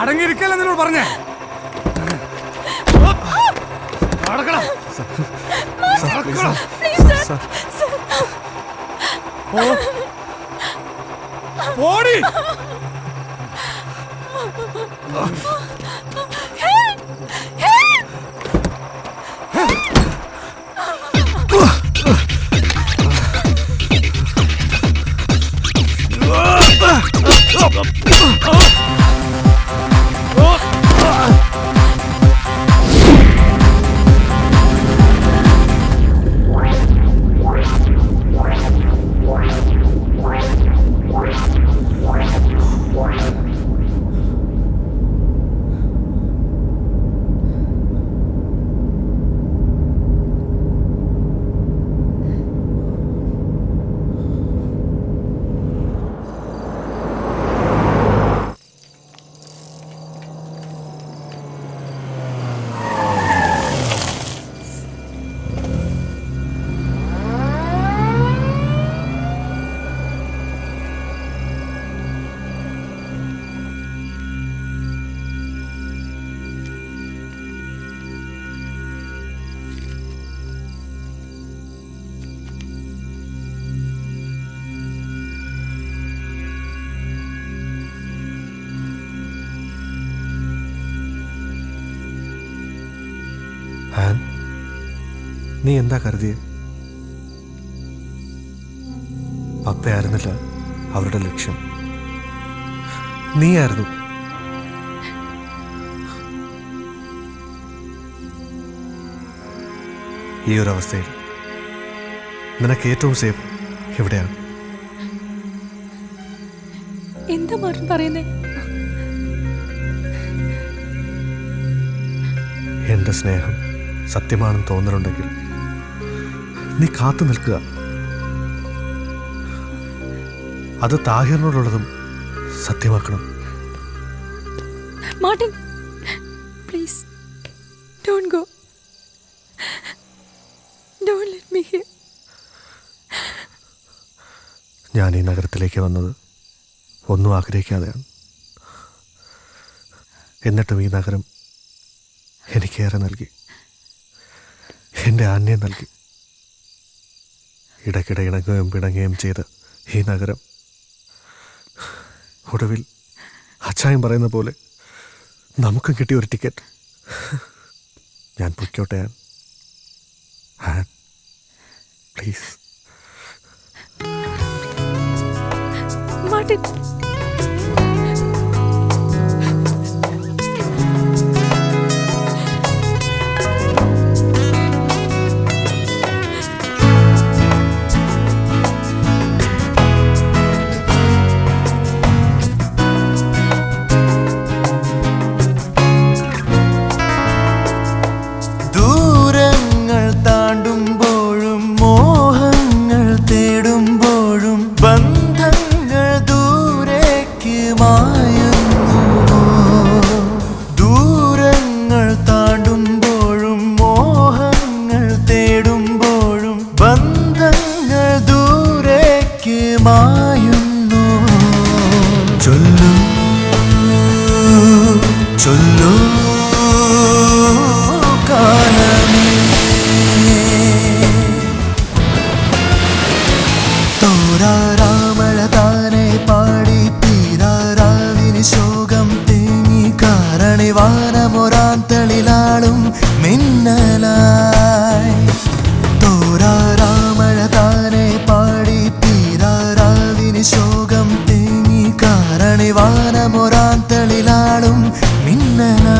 അടങ്ങിയിരിക്കല്ല നിന്നോട് പറഞ്ഞേ. ഓടി. നീ എന്താ കരുതിയേ? പപ്പയായിരുന്നില്ല അവരുടെ ലക്ഷ്യം, നീയായിരുന്നു. ഈ ഒരു അവസ്ഥയിൽ നിനക്ക് ഏറ്റവും സേഫ് എവിടെയാണ്? എന്താ മാർട്ടിൻ പറയുന്നേ? എന്റെ സ്നേഹം സത്യമാണെന്ന് തോന്നലുണ്ടെങ്കിൽ നീ കാത്തു നിൽക്കുക. അത് താഹിറിനോടുള്ളതും സത്യമാക്കണം. Martin, please don't go. Don't let me here. ഞാൻ ഈ നഗരത്തിലേക്ക് വന്നത് ഒന്നും ആഗ്രഹിക്കാതെയാണ്. എന്നിട്ടും ഈ നഗരം എനിക്കേറെ നൽകി, എൻ്റെ ആന്യം നൽകി. ഇടയ്ക്കിടെ ഇണങ്ങുകയും പിണങ്ങുകയും ചെയ്ത് ഈ നഗരം ഒടുവിൽ അച്ചായം പറയുന്ന പോലെ നമുക്കും കിട്ടിയ ഒരു ടിക്കറ്റ്. ഞാൻ പൊയ്ക്കോട്ടെ ആൻ, പ്ലീസ്. മാർട്ടിൻ, ദൂരങ്ങൾ താണ്ടുമ്പോഴും മോഹങ്ങൾ തേടുമ്പോഴും മായുന്നു ദൂരങ്ങൾ താണ്ടുമ്പോഴും മോഹങ്ങൾ തേടുമ്പോഴും ബന്ധങ്ങൾ ദൂരേക്ക് മായുന്നു ചൊല്ലൂ ചൊല്ലൂ കാലമേ തോരാരാമഴ താനെ പാടി തീരാരാവിന് ശോകം തേങ്ങി കാരണിവാനമൊരാന്തളിലാളും മിന്നലായി തോരാരാമഴ താനെ പാടി തീരാരാവിന് ശോകം തേങ്ങി കാരണിവാനമൊരാന്തളിലാളും മിന്നലായി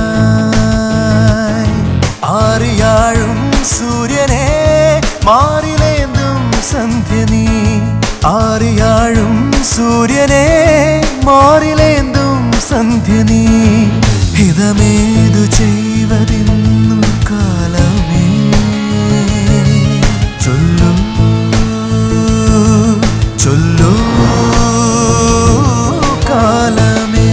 ആറിയാഴും സൂര്യനെ മാറിലേന്തും സന്ധ്യ നീ ആറിയാഴും സൂര്യനെ മാറിലേന്തും സന്ധ്യ നീ ഹിതമേതു ചെയ്വതിന്നു കാലമേ ചൊല്ലൂ ചൊല്ലൂ കാലമേ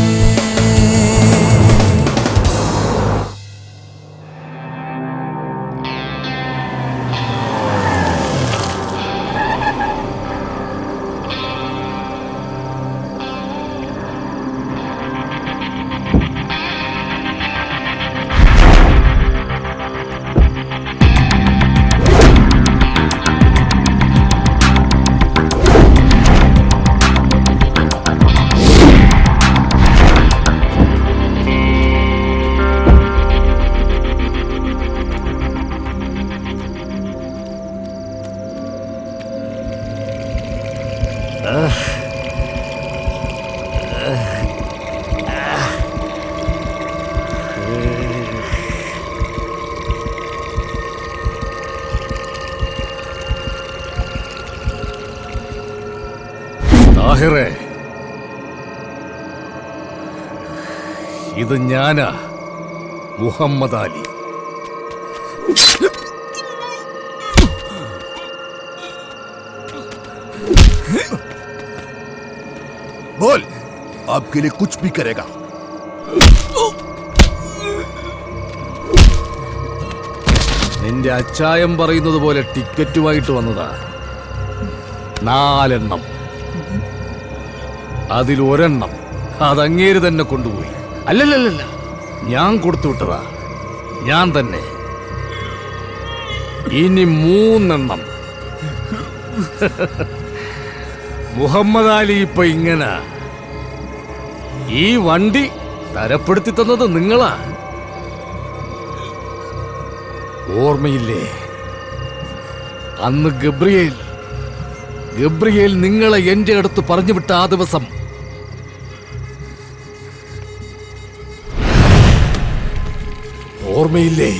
താഹിറേ, ഇത് ഞാനാ, മുഹമ്മദ് അലി. बोल आपके लिए कुछ भी करेगा നിന്റെ അച്ചായം പറയുന്നത് പോലെ ടിക്കറ്റുമായിട്ട് വന്നതാ. 4 എണ്ണം. അതിലൊരെണ്ണം അതങ്ങേര് തന്നെ കൊണ്ടുപോയി. അല്ലല്ലല്ല, ഞാൻ കൊടുത്തു വിട്ടതാ, ഞാൻ തന്നെ. ഇനി 3 എണ്ണം. മുഹമ്മദ് അലി ഇപ്പൊ ഇങ്ങനെ. ഈ വണ്ടി തരപ്പെടുത്തി തന്നത് നിങ്ങളാ. ഓർമ്മയില്ലേ അന്ന് ഗബ്രിയേൽ നിങ്ങളെ എന്റെ അടുത്ത് പറഞ്ഞു വിട്ട ആ ദിവസം? ഓർമ്മയില്ലേ?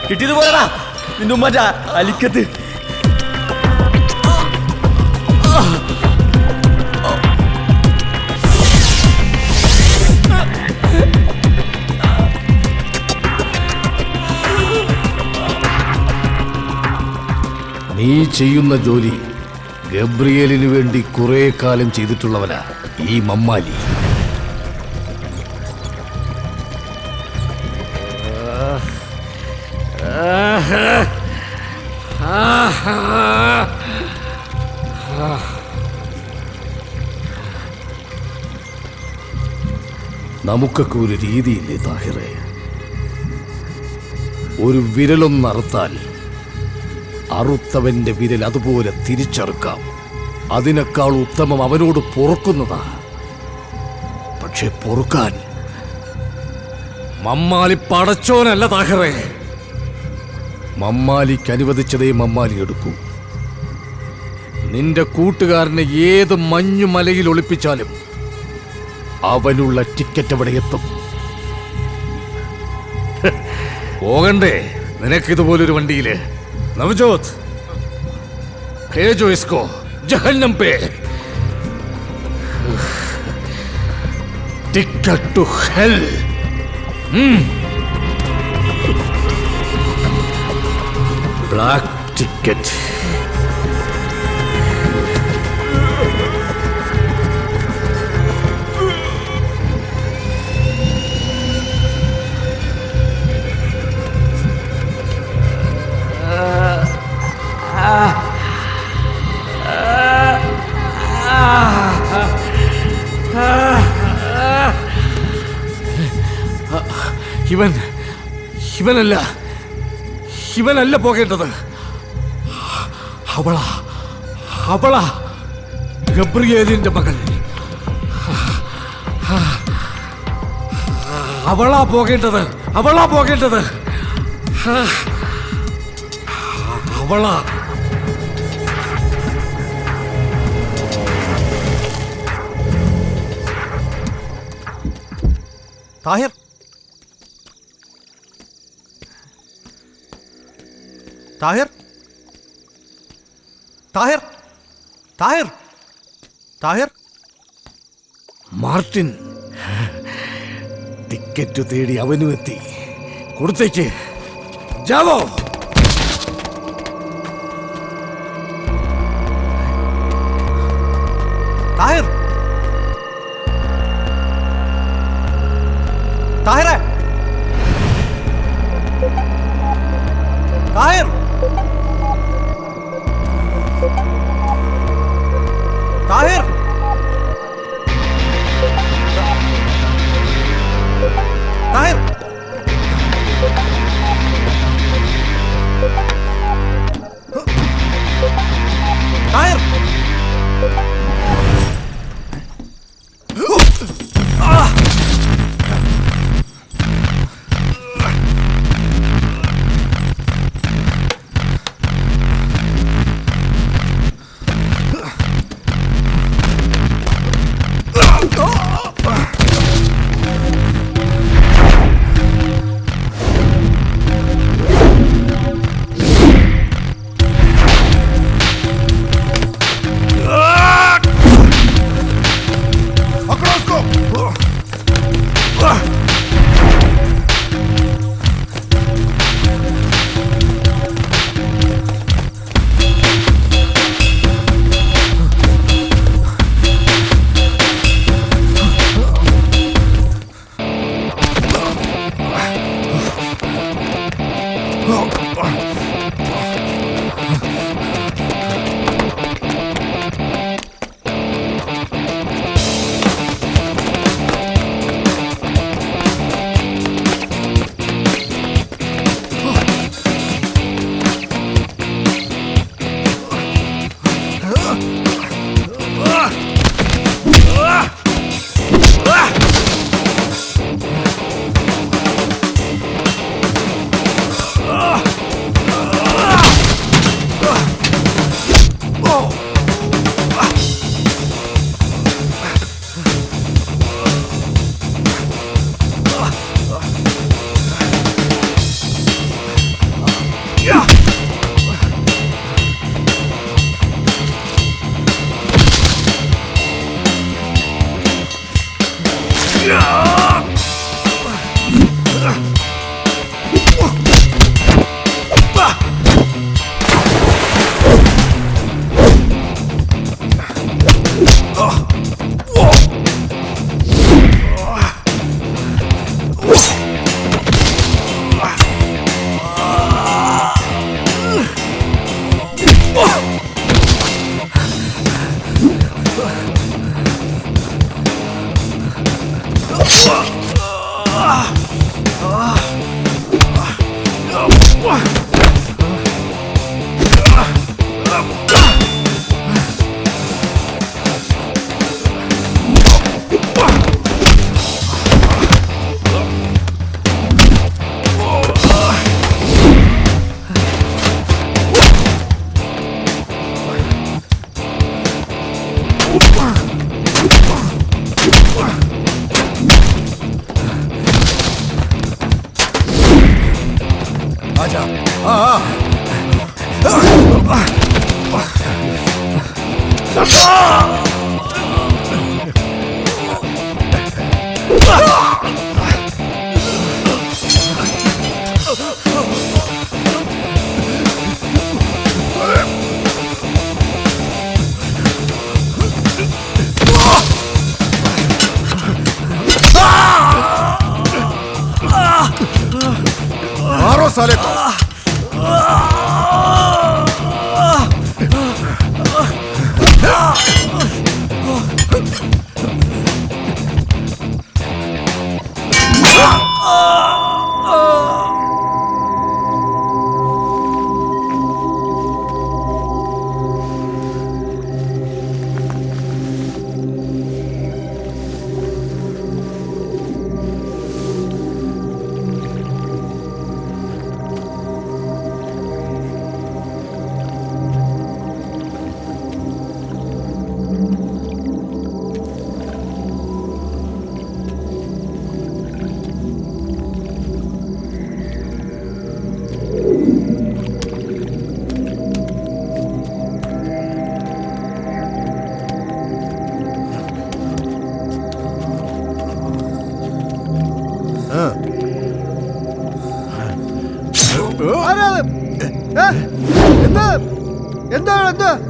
കിട്ടിയത് പോലെടാ നിന്റെ ഉമ്മ അലിക്കത്ത്. നീ ചെയ്യുന്ന ജോലി ഗബ്രിയേലിന് വേണ്ടി കുറെ കാലം ചെയ്തിട്ടുള്ളവനാ ഈ മമ്മാലി. നമുക്കൊക്കെ ഒരു രീതിയില്ലേ താഹിറേ? ഒരു വിരലൊന്നറുത്താൽ അറുത്തവന്റെ വിരൽ അതുപോലെ തിരിച്ചറുക്കാം. അതിനേക്കാൾ ഉത്തമം അവനോട് പൊറുക്കുന്നതാ. പക്ഷെ പൊറുക്കാൻ മമ്മാലി പടച്ചോനല്ല താഹിറേ. മമ്മാലിക്ക് അനുവദിച്ചതേ മമ്മാലി എടുക്കൂ. നിന്റെ കൂട്ടുകാരനെ ഏത് മഞ്ഞുമലയിൽ ഒളിപ്പിച്ചാലും അവനുള്ള ടിക്കറ്റ് അവിടെ എത്തും. പോകണ്ടേ നിനക്കിതുപോലൊരു വണ്ടിയില്? നവജോത്, भेजो इसको जहन्नम पे. Ticket to hell. Black ticket. ഇവനല്ല പോകേണ്ടത്. അവളാ ഗബ്രിയേലിന്റെ മകൾ. അവളാ പോകേണ്ടത്. അവളാ. താഹിർ, താഹിർ, താഹിർ, താഹിർ, താഹിർ. മാർട്ടിൻ ടിക്കറ്റ് തേടി അവനും എത്തി. കൊടുത്തേക്ക്. ജാവോ. താഹിർ, താഹിറെ, താഹിർ, താഹിർ, താഹിർ. താഹിർ. Ah! ആജാ मारो साले को।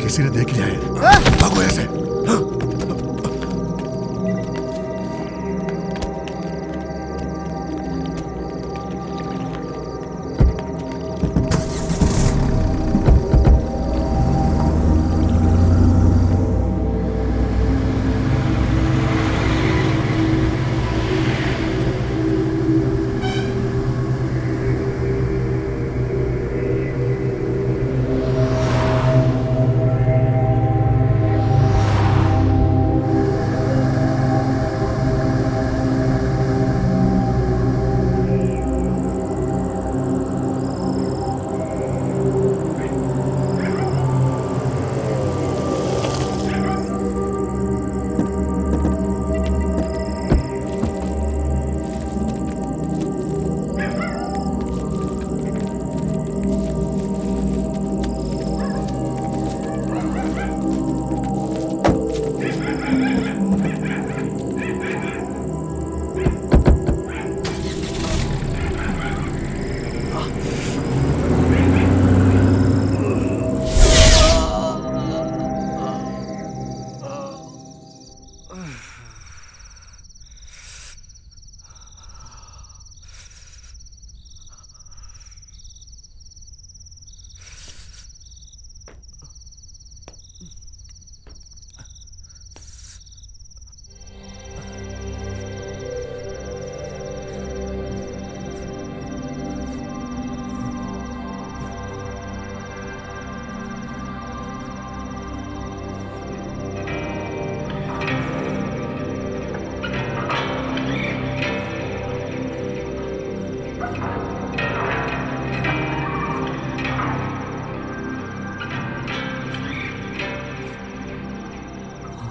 किसी ने देख लिया है, भागो ऐसे।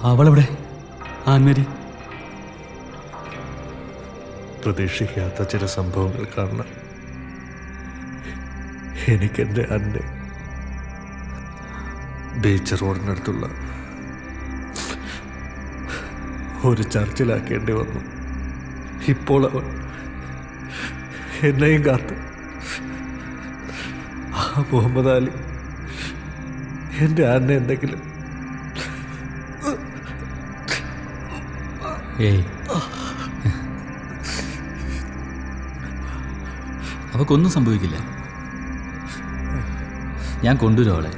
അവളെവിടെ ആൻമേരി? പ്രതീക്ഷിക്കാത്ത ചില സംഭവങ്ങൾ കാരണം എനിക്കെൻ്റെ അന്നെ ബീച്ച് റോഡിനടുത്തുള്ള ഒരു ചർച്ചിലാക്കേണ്ടി വന്നു. ഇപ്പോൾ അവൻ എന്നെയും കാത്ത് ആ മുഹമ്മദ് അലി എൻ്റെ അന്നെ എന്തെങ്കിലും ഏയ്, അവക്കൊന്നും സംഭവിക്കില്ല. ഞാൻ കൊണ്ടുവരും അവളെ.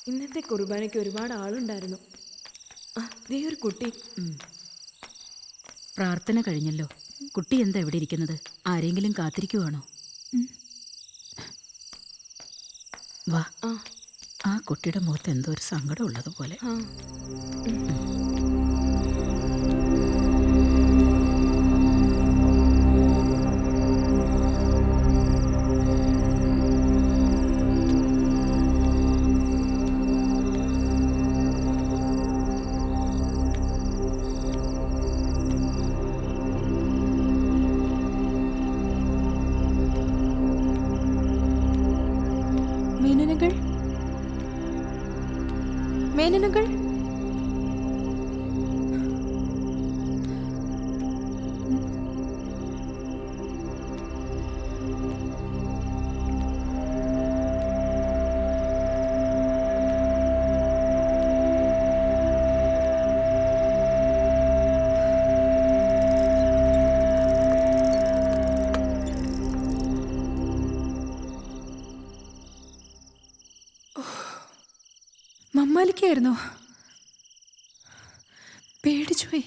ഇന്നത്തെ കുർബാനയ്ക്ക് ഒരുപാട് ആളുണ്ടായിരുന്നു. ദേ ഒരു കുട്ടി. പ്രാർത്ഥന കഴിഞ്ഞല്ലോ. കുട്ടി എന്താ ഇവിടെ ഇരിക്കുന്നത്? ആരെങ്കിലും കാത്തിരിക്കുവാണോ? വാ. ആ കുട്ടിയുടെ മുഖത്ത് എന്തോ ഒരു സങ്കടം ഉള്ളതുപോലെ. മേനനകൾ, മേനനകൾ, മമ്മാലിക്കായിരുന്നോ? പേടിച്ചുപോയി.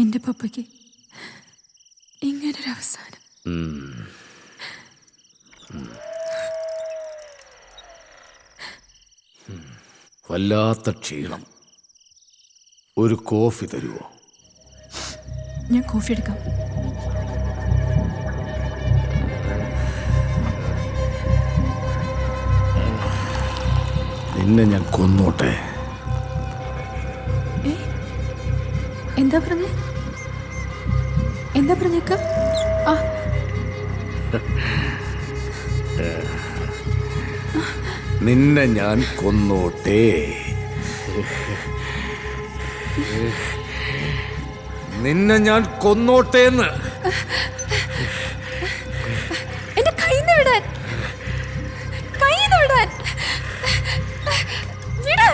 എന്റെ പപ്പയ്ക്ക് ഇങ്ങനൊരവസാനം. വല്ലാത്ത ക്ഷീണം. ഒരു കോഫി തരുമോ? ഞാൻ കോഫി എടുക്കാം. നിന്നെ ഞാൻ കൊന്നോട്ടെ. എന്താ പറഞ്ഞേ? എന്താ പറഞ്ഞേക്ക? നിന്നെ ഞാൻ കൊന്നോട്ടെ. നിന്നെ ഞാൻ കൊന്നോട്ടേന്ന്. എന്റെ കയ്യിന്ന് വിടാൻ, കയ്യിന്ന് വിടാൻ, വിടാൻ.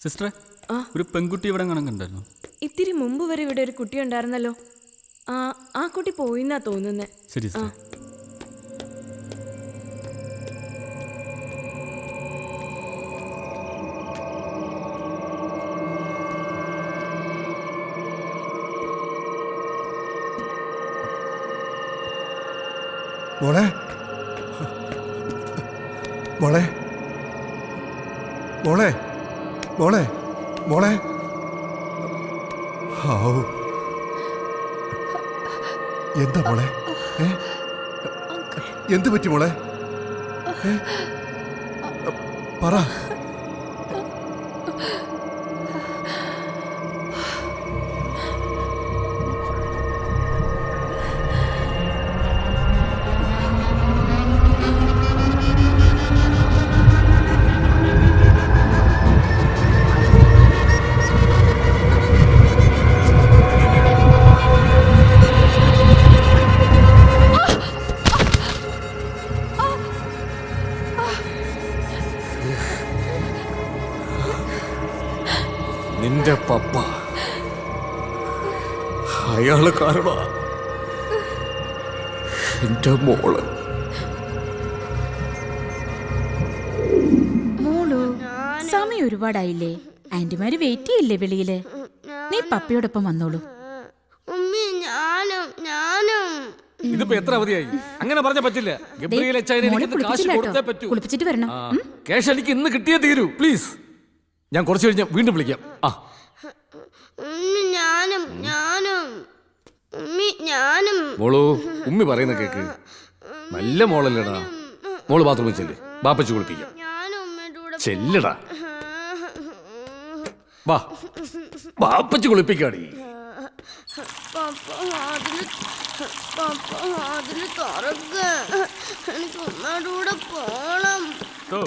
സിസ്റ്ററെ, ഒരു പെൺകുട്ടി ഇവിടെ കണക്കുണ്ടായിരുന്നു. ഇത്തിരി മുമ്പ് വരെ ഇവിടെ ഒരു കുട്ടി ഉണ്ടായിരുന്നല്ലോ. ആ കുട്ടി പോയിന്നാ തോന്നുന്നേ. ശരി സിസ്റ്റർ. മോളെ, മോളെ, മോളെ, മോളെ, മോളെ. ഹാവൂ, എന്താ മോളെ? എന്ത് പറ്റി മോളെ? പറ. നിന്റെ പപ്പ, അയാള് കാരണ എന്റെ മോള്. മോളു, സമയം ഒരുപാടായില്ലേ? ആന്റിമാര് വെയിറ്റ് ചെയ്യില്ലേ വെളിയില്? നീ പപ്പയോടൊപ്പം വന്നോളൂ. ഉമ്മി, ഞാനും ഇതിപ്പോ എത്ര അവധിയായി? അങ്ങനെ പറഞ്ഞ പറ്റില്ല. ഗബ്രിയേൽ അച്ചായന് മോളെ എനിക്ക് കാശ് കുളിപ്പിച്ചില്ല കൊടുത്തേ കേട്ടോ. പറ്റൂ. കുളിപ്പിച്ചിട്ട് വരണം. ക്യാഷ് എനിക്ക് ഇന്ന് കിട്ടിയേ തീരൂ. പ്ലീസ്, ഞാൻ കുറച്ച് കഴിഞ്ഞ് വീണ്ടും വിളിക്കാം. മോളു, ഉമ്മി പറയുന്ന കേക്ക്. നല്ല മോളല്ലേടാ. മോള് ബാത്റൂമിൽ ചെല്ല്, ബാപ്പച്ച് കുളിപ്പിക്കാം. ചെല്ലടാ, വാ, ബാപ്പച്ച് കുളിപ്പിക്കാടി.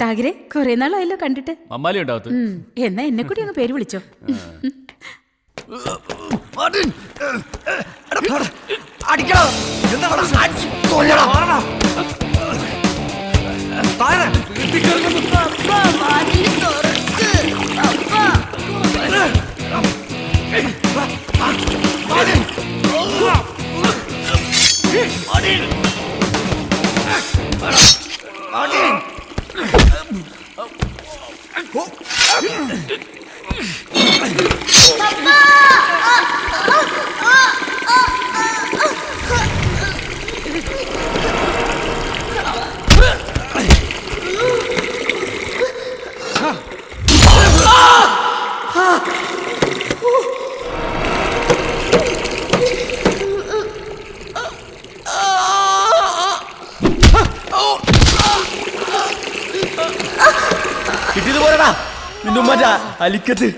താഗിരെ, കുറെ നാളായല്ലോ കണ്ടിട്ട്. മമ്മാലി ഉണ്ടാവത്ത്. എന്നാ എന്നെ കൂടി അങ്ങ് പേര് വിളിച്ചോ. കിട്ടിയത് പോരടാ നിന്റെ ഉമ്മ അലിക്കത്ത്.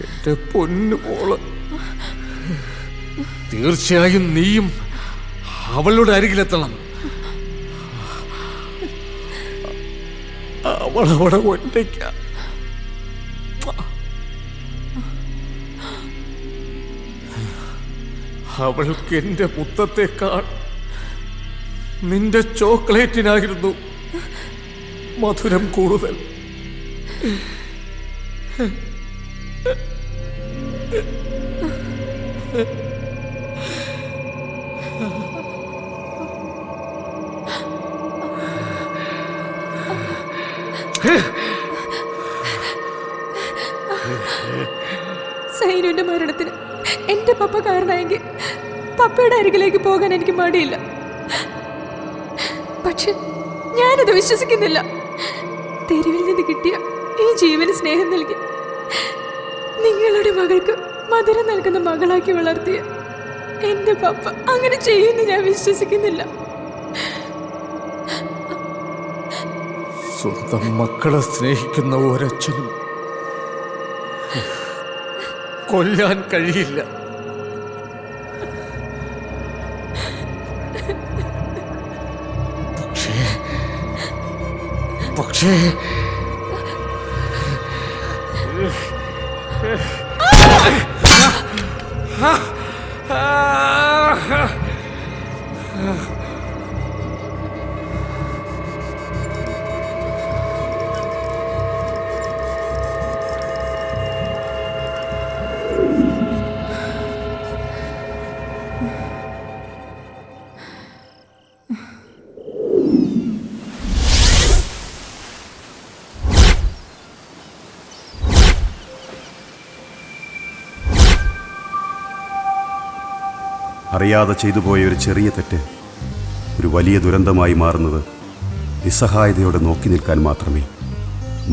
എന്റെ പൊന്നു മോള്, തീർച്ചയായും നീയും അവളുടെ അരികിലെത്തണം. അവളവിടെ ഒറ്റയ്ക്ക. അവൾക്ക് എന്റെ മുത്തത്തേക്കാൾ നിന്റെ ചോക്ലേറ്റിനായിരുന്നു മധുരം കൂടുതൽ. സൈനുവിന്റെ മരണത്തിന് എന്റെ പപ്പ കാരണമായെങ്കിൽ പപ്പയുടെ അരികിലേക്ക് പോകാൻ എനിക്ക് മടിയില്ല. പക്ഷെ ഞാനത് വിശ്വസിക്കുന്നില്ല. തെരുവിൽ നിന്ന് കിട്ടിയ ഈ ജീവന് സ്നേഹം നൽകി നിങ്ങളുടെ മകൾക്ക് മധുരം നൽകുന്ന മകളാക്കി വളർത്തിയ എന്റെ പപ്പ അങ്ങനെ ചെയ്യുമെന്ന് ഞാൻ വിശ്വസിക്കുന്നില്ല. സ്വന്തം മക്കളെ സ്നേഹിക്കുന്ന ഒരച്ഛനും കൊല്ലാൻ കഴിയില്ല. പക്ഷേ അറിയാതെ ചെയ്തു പോയ ഒരു ചെറിയ തെറ്റ് ഒരു വലിയ ദുരന്തമായി മാറുന്നത് നിസ്സഹായതയോടെ നോക്കി നിൽക്കാൻ മാത്രമേ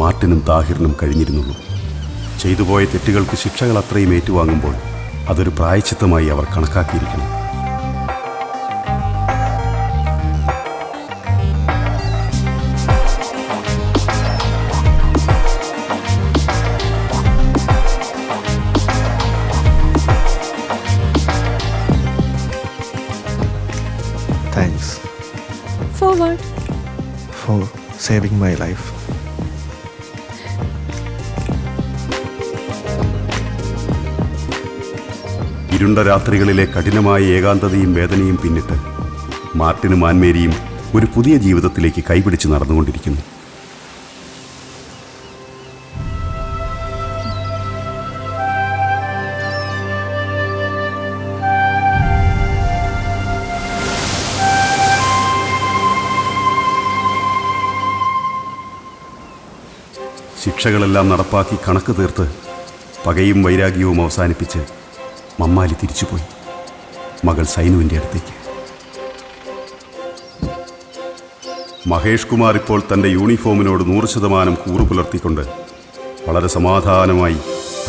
മാർട്ടിനും താഹിറിനും കഴിഞ്ഞിരുന്നുള്ളൂ. ചെയ്തുപോയ തെറ്റുകൾക്ക് ശിക്ഷകൾ അത്രയും ഏറ്റുവാങ്ങുമ്പോൾ അതൊരു പ്രായശ്ചിത്തമായി അവർ കണക്കാക്കിയിരിക്കണം. Thanks Forward. For saving my life. ഇരുണ്ട രാത്രികളിലെ കഠിനമായ ഏകാന്തതയും വേദനയും പിന്നിട്ട് മാർട്ടിനും ആൻമേരിയും ഒരു പുതിയ ജീവിതത്തിലേക്ക് കൈപിടിച്ച് നടന്നുകൊണ്ടിരിക്കുന്നു. ശിക്ഷകളെല്ലാം നടപ്പാക്കി കണക്ക് തീർത്ത് പകയും വൈരാഗ്യവും അവസാനിപ്പിച്ച് മമ്മാലി തിരിച്ചുപോയി മകൾ സൈനുവിൻ്റെ അടുത്തേക്ക്. മഹേഷ് കുമാർ ഇപ്പോൾ തൻ്റെ യൂണിഫോമിനോട് 100% കൂറു പുലർത്തിക്കൊണ്ട് വളരെ സമാധാനമായി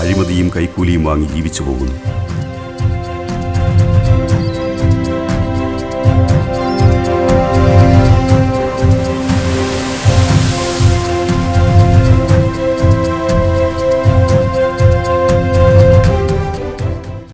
അഴിമതിയും കൈക്കൂലിയും വാങ്ങി ജീവിച്ചു പോകുന്നു.